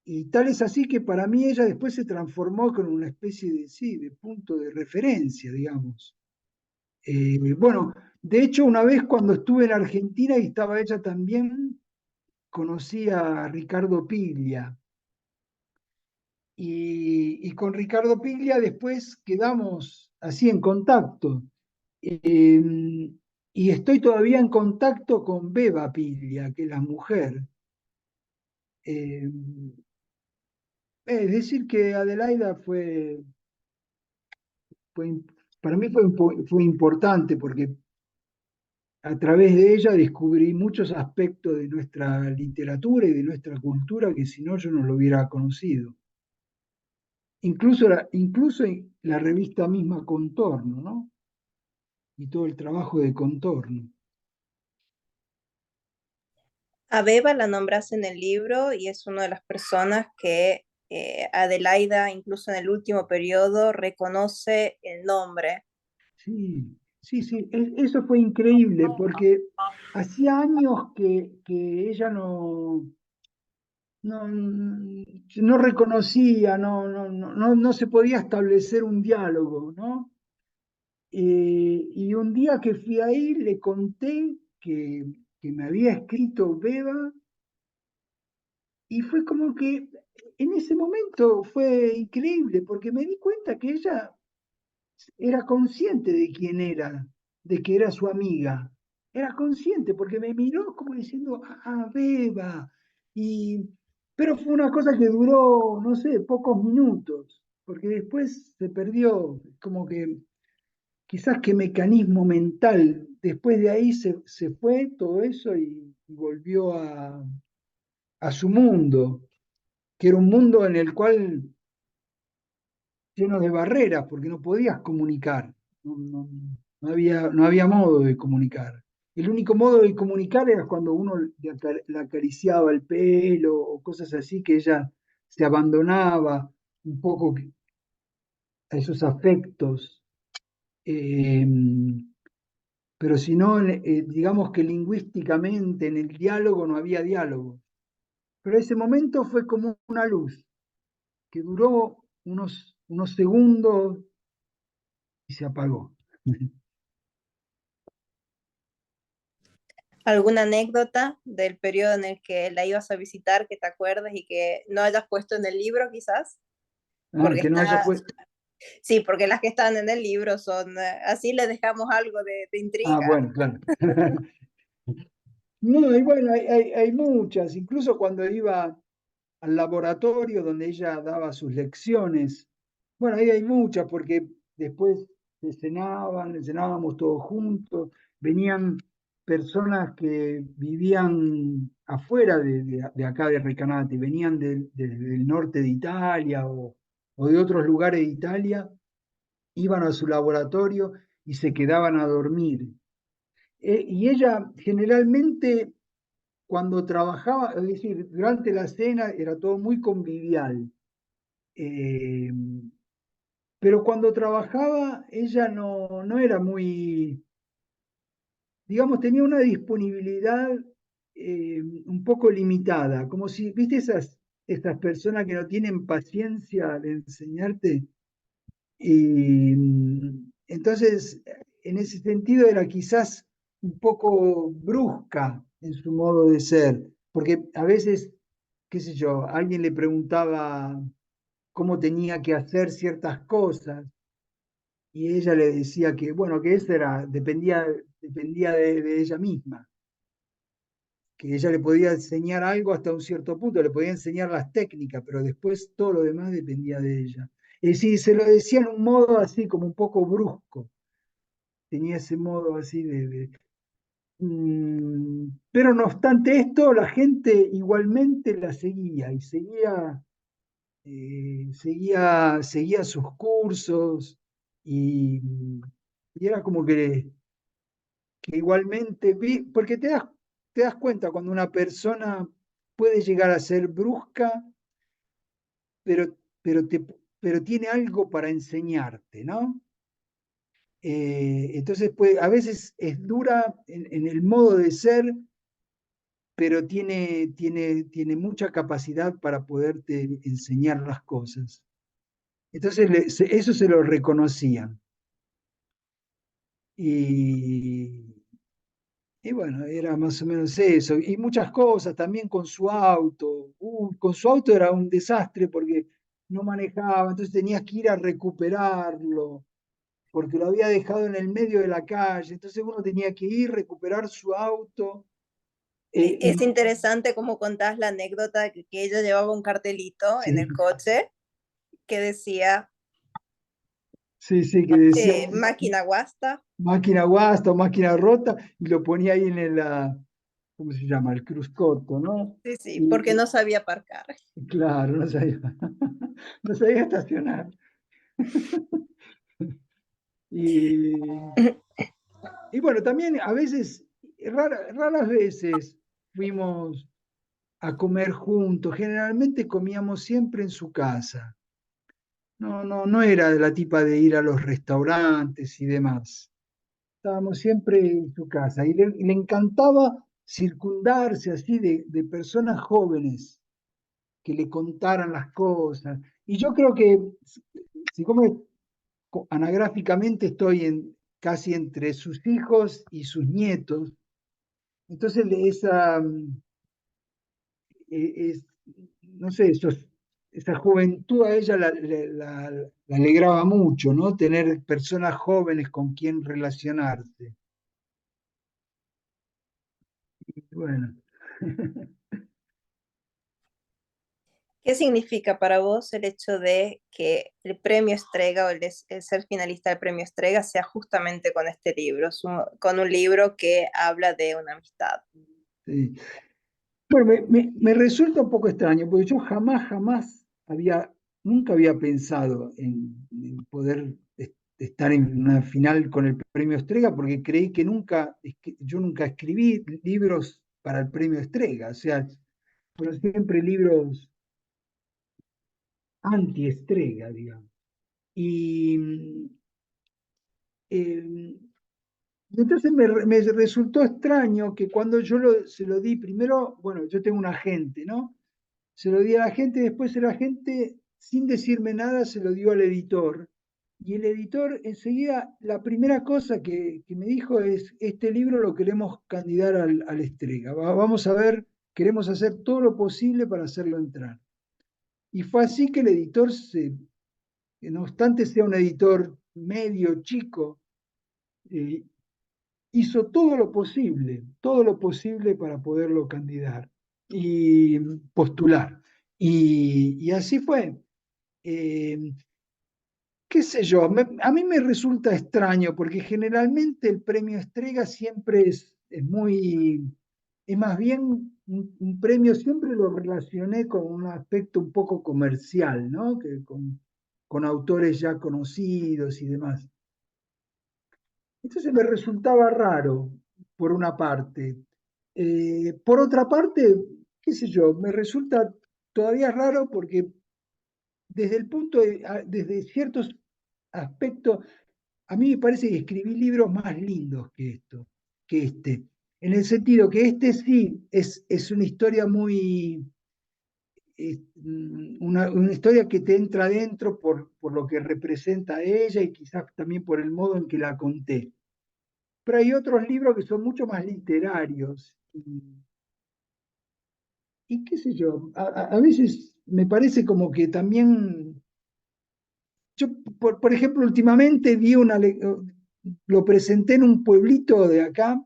Y tal es así que para mí ella después se transformó con una especie de, sí, de punto de referencia, digamos. Bueno, de hecho, una vez cuando estuve en Argentina y estaba ella también, conocí a Ricardo Piglia. Y con Ricardo Piglia después quedamos así en contacto. Y estoy todavía en contacto con Beba Piglia, que es la mujer. Eh, es decir, que Adelaida fue, para mí fue importante porque a través de ella descubrí muchos aspectos de nuestra literatura y de nuestra cultura que si no yo no lo hubiera conocido. Incluso en la revista misma Contorno, ¿no? Y todo el trabajo de Contorno. A Beba la nombras en el libro y es una de las personas que Adelaida, incluso en el último periodo, reconoce el nombre. Sí, sí, sí, eso fue increíble porque hacía años que ella no reconocía, no se podía establecer un diálogo, ¿no? Y un día que fui ahí le conté que me había escrito Beba y fue como que en ese momento fue increíble porque me di cuenta que ella era consciente de quién era de que era su amiga. Era consciente porque me miró como diciendo, ah, Beba. Pero fue una cosa que duró, no sé, pocos minutos, porque después se perdió, como que quizás qué mecanismo mental. Después de ahí se fue todo eso y volvió a su mundo, que era un mundo en el cual lleno de barreras, porque no podías comunicar, no había modo de comunicar. El único modo de comunicar era cuando uno le acariciaba el pelo o cosas así, que ella se abandonaba un poco a esos afectos. Eh, pero si no, digamos que lingüísticamente en el diálogo no había diálogo. Pero ese momento fue como una luz que duró unos segundos y se apagó. ¿Alguna anécdota del periodo en el que la ibas a visitar que te acuerdes y que no hayas puesto en el libro quizás? Porque Que no haya puesto. Sí, porque las que están en el libro son, así les dejamos algo de intriga. Bueno, claro. No, y bueno, hay muchas, incluso cuando iba al laboratorio donde ella daba sus lecciones. Bueno, ahí hay muchas, porque después cenábamos todos juntos, venían personas que vivían afuera de acá de Recanati, venían del norte de Italia o de otros lugares de Italia, iban a su laboratorio y se quedaban a dormir. Y ella generalmente cuando trabajaba, es decir, durante la cena era todo muy convivial. Eh, pero cuando trabajaba, ella no era muy, digamos, tenía una disponibilidad un poco limitada, como si, viste, esas personas que no tienen paciencia de enseñarte. Y entonces, en ese sentido, era quizás un poco brusca en su modo de ser, porque a veces, qué sé yo, alguien le preguntaba cómo tenía que hacer ciertas cosas y ella le decía que, bueno, que eso dependía de ella misma, que ella le podía enseñar algo hasta un cierto punto, le podía enseñar las técnicas, pero después todo lo demás dependía de ella. Es decir, se lo decía en un modo así como un poco brusco, tenía ese modo así pero no obstante esto, la gente igualmente la seguía y seguía sus cursos y, y era como que igualmente, porque te das cuenta cuando una persona puede llegar a ser brusca, pero, pero, te, pero tiene algo para enseñarte, ¿no? Entonces, a veces es dura en el modo de ser, pero tiene mucha capacidad para poderte enseñar las cosas. Entonces, eso se lo reconocían. Y, y bueno, era más o menos eso. Y muchas cosas, también con su auto. Con su auto era un desastre porque no manejaba, entonces tenías que ir a recuperarlo, porque lo había dejado en el medio de la calle. Entonces uno tenía que ir, recuperar su auto. Es interesante cómo contás la anécdota que ella llevaba un cartelito Sí. en el coche que decía, Sí, que decía máquina guasta. máquina guasta o máquina rota, y lo ponía ahí en ¿cómo se llama? El cruscoto, ¿no? Sí, porque no sabía aparcar. Claro, no sabía estacionar. Y, y bueno, también a veces, raras veces fuimos a comer juntos. Generalmente comíamos siempre en su casa. No era de la tipa de ir a los restaurantes y demás. Estábamos siempre en su casa y le encantaba circundarse así de personas jóvenes que le contaran las cosas. Y yo creo que, si como anagráficamente estoy casi entre sus hijos y sus nietos, entonces no sé, esa juventud a ella la alegraba mucho, ¿no? Tener personas jóvenes con quien relacionarse. Y bueno. ¿Qué significa para vos el hecho de que el premio Estrega o el ser finalista del premio Estrega sea justamente con este libro, con un libro que habla de una amistad? Sí. Bueno, me resulta un poco extraño, porque yo jamás nunca había pensado en poder estar en una final con el premio Estrega, porque creí que yo nunca escribí libros para el premio Estrega, o sea, fueron siempre libros anti-Estrega, digamos. Y eh, entonces me resultó extraño que cuando se lo di, primero, bueno, yo tengo un agente, ¿no? Se lo di a la gente, después el agente, sin decirme nada, se lo dio al editor. Y el editor enseguida, la primera cosa que me dijo es, este libro lo queremos candidatar al Estrega. Vamos a ver, queremos hacer todo lo posible para hacerlo entrar. Y fue así que el editor, no obstante sea un editor medio, chico, eh, hizo todo lo posible para poderlo candidatar y postular. Y así fue. Eh, qué sé yo, a mí me resulta extraño porque generalmente el premio Estrega siempre es más bien un premio, siempre lo relacioné con un aspecto un poco comercial, ¿no? Con autores ya conocidos y demás. Entonces me resultaba raro, por una parte. Por otra parte, qué sé yo, me resulta todavía raro porque desde ciertos aspectos, a mí me parece que escribí libros más lindos que este. En el sentido que este sí es una historia una historia que te entra adentro por lo que representa a ella y quizás también por el modo en que la conté. Pero hay otros libros que son mucho más literarios. Y qué sé yo, a veces me parece como que también, yo por ejemplo, últimamente lo presenté en un pueblito de acá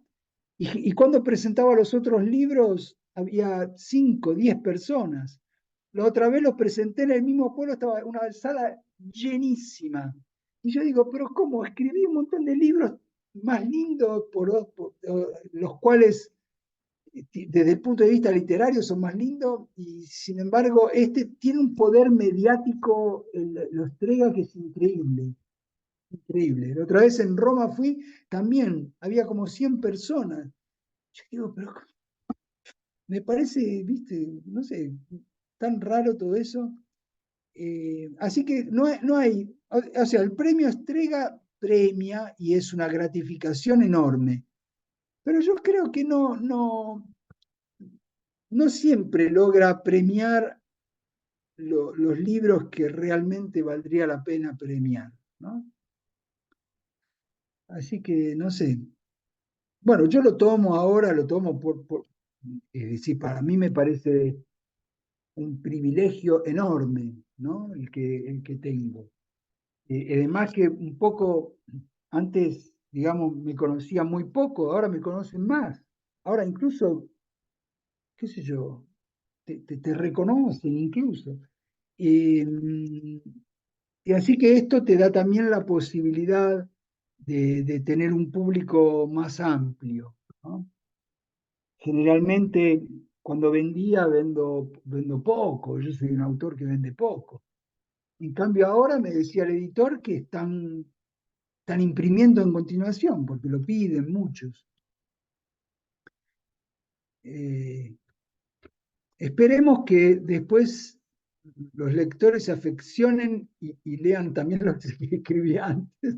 y cuando presentaba los otros libros había 5, 10 personas. La otra vez los presenté en el mismo pueblo, estaba una sala llenísima. Y yo digo, pero ¿cómo? Escribí un montón de libros más lindos por los cuales desde el punto de vista literario son más lindos y sin embargo este tiene un poder mediático, lo Estrega, que es increíble, increíble. La otra vez en Roma fui, también había como 100 personas. Yo digo, pero me parece, viste, no sé, tan raro todo eso. Así que no hay, o sea, el premio Estrega premia y es una gratificación enorme, pero yo creo que no siempre logra premiar los libros que realmente valdría la pena premiar, ¿no? Así que no sé. Bueno, yo lo tomo ahora, lo tomo es decir, para mí me parece un privilegio enorme, ¿no? El que tengo. Además que un poco, antes, digamos, me conocía muy poco, ahora me conocen más. Ahora incluso, qué sé yo, te reconocen incluso. Y, y así que esto te da también la posibilidad de tener un público más amplio, ¿no? Generalmente, cuando vendo poco, yo soy un autor que vende poco. En cambio, ahora me decía el editor que están imprimiendo en continuación, porque lo piden muchos. Eh, Esperemos que después los lectores se afeccionen y lean también lo que escribí antes.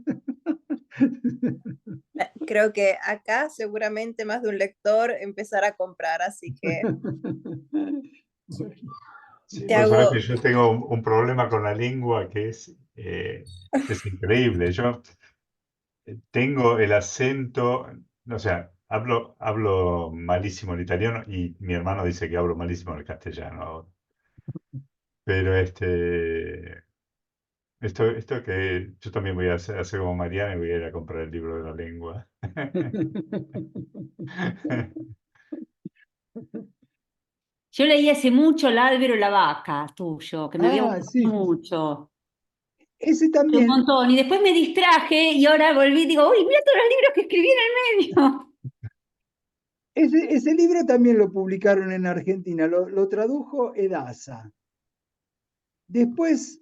Creo que acá seguramente más de un lector empezará a comprar, así que Sí, te vos sabés que hago, yo tengo un problema con la lengua que es increíble. Yo tengo el acento, o sea, hablo malísimo el italiano y mi hermano dice que hablo malísimo el castellano. Pero esto que yo también voy a hacer como Mariana y voy a ir a comprar el libro de la lengua. Yo leí hace mucho El Álvaro y la Vaca, tuyo, que me había gustado Sí, mucho. ese Un también. montón. Y después me distraje y ahora volví y digo, uy, mira todos los libros que escribí en el medio. Ese libro también lo publicaron en Argentina, lo tradujo Edasa. Después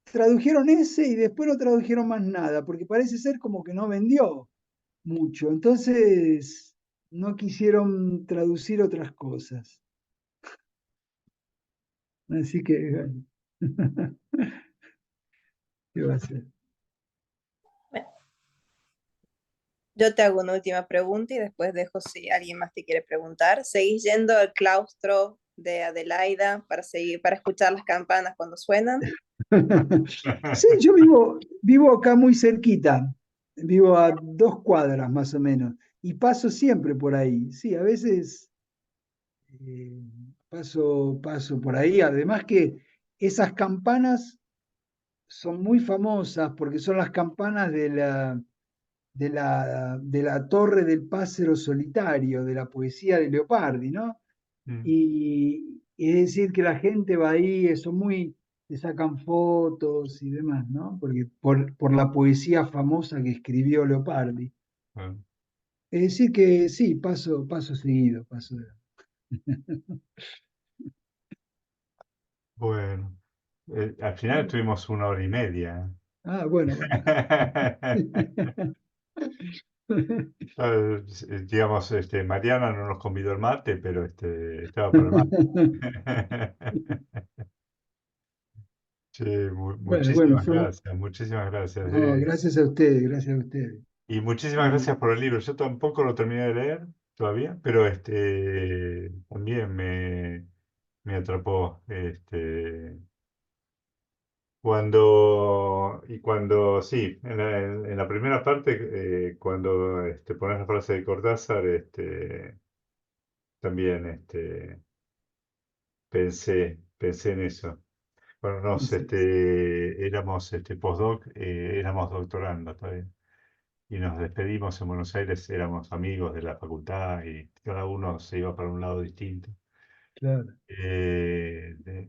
tradujeron ese y después no tradujeron más nada, porque parece ser como que no vendió mucho. Entonces no quisieron traducir otras cosas. Así que, bueno, ¿qué va a ser? Yo te hago una última pregunta y después dejo si alguien más te quiere preguntar. ¿Seguís yendo al claustro de Adelaida para escuchar las campanas cuando suenan? Sí, yo vivo acá muy cerquita, vivo a 2 cuadras más o menos, y paso siempre por ahí. Sí, a veces eh, paso por ahí. Además que esas campanas son muy famosas porque son las campanas de la Torre del Pássaro Solitario, de la poesía de Leopardi, ¿no? Mm, Y es decir que la gente va ahí, se sacan fotos y demás, ¿no? Porque por la poesía famosa que escribió Leopardi. bueno, Es decir que sí, paso seguido, paso. bueno. Al final tuvimos 1 hora y media. Ah, bueno. Digamos, Mariana no nos convidó el mate, pero estaba para el mate. Che, Bueno, muchísimas gracias, muchísimas gracias. no, gracias a ustedes, gracias a ustedes. Y muchísimas gracias por el libro. Yo tampoco lo terminé de leer todavía, pero también me atrapó. Sí, en la primera parte, cuando pones la frase de Cortázar, también pensé en eso. Bueno, éramos postdoc, éramos doctorandos todavía. Y nos despedimos en Buenos Aires, éramos amigos de la facultad y cada uno se iba para un lado distinto. Claro.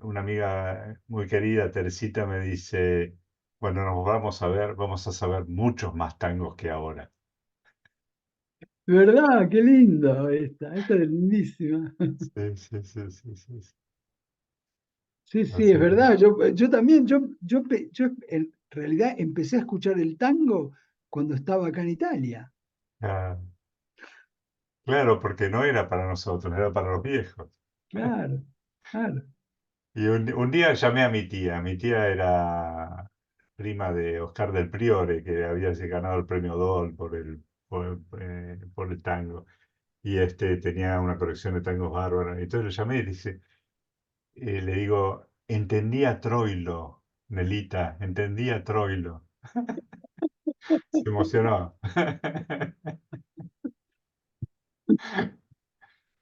Una amiga muy querida, Teresita, me dice, cuando nos vamos a ver, vamos a saber muchos más tangos que ahora. ¿Verdad? Qué lindo esta es lindísima. Sí, sí, sí, sí, sí, sí. Sí, sí, Así es que, verdad. Yo también, yo en realidad empecé a escuchar el tango cuando estaba acá en Italia. ah, claro, porque no era para nosotros, era para los viejos. Claro, claro. Y un día llamé a mi tía era prima de Oscar del Priore, que había ganado el premio Dol por el tango. Y tenía una colección de tangos bárbaros. Entonces lo llamé y le digo, entendía Troilo, Nelita, entendía Troilo. Se emocionó.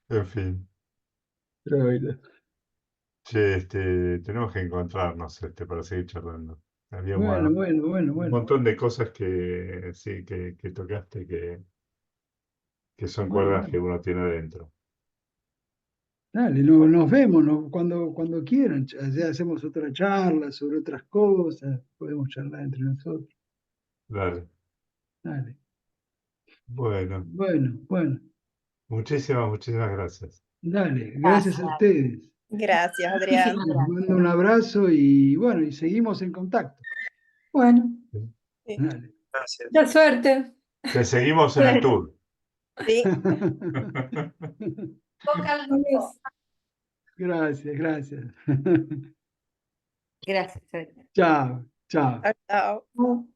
En fin, Pero bueno, che, tenemos que encontrarnos para seguir charlando. Había bueno, bueno, bueno, un bueno. montón de cosas que sí, que tocaste que son Bueno, cuerdas que bueno. uno tiene dentro. Dale, nos vemos cuando quieran. Ya hacemos otra charla sobre otras cosas. Podemos charlar entre nosotros. Dale. Dale. Bueno, Bueno, bueno. muchísimas, muchísimas gracias. Dale. Gracias a Gracias. ustedes. Gracias, Adrián. Muchísimas Les gracias. mando un abrazo y bueno, y seguimos en contacto. Bueno, Sí. Sí. Dale. Gracias. mucha suerte. Te seguimos en el tour. Sí. Toca el lunes. Gracias, gracias. Gracias. Chao, chao. Chao, chao.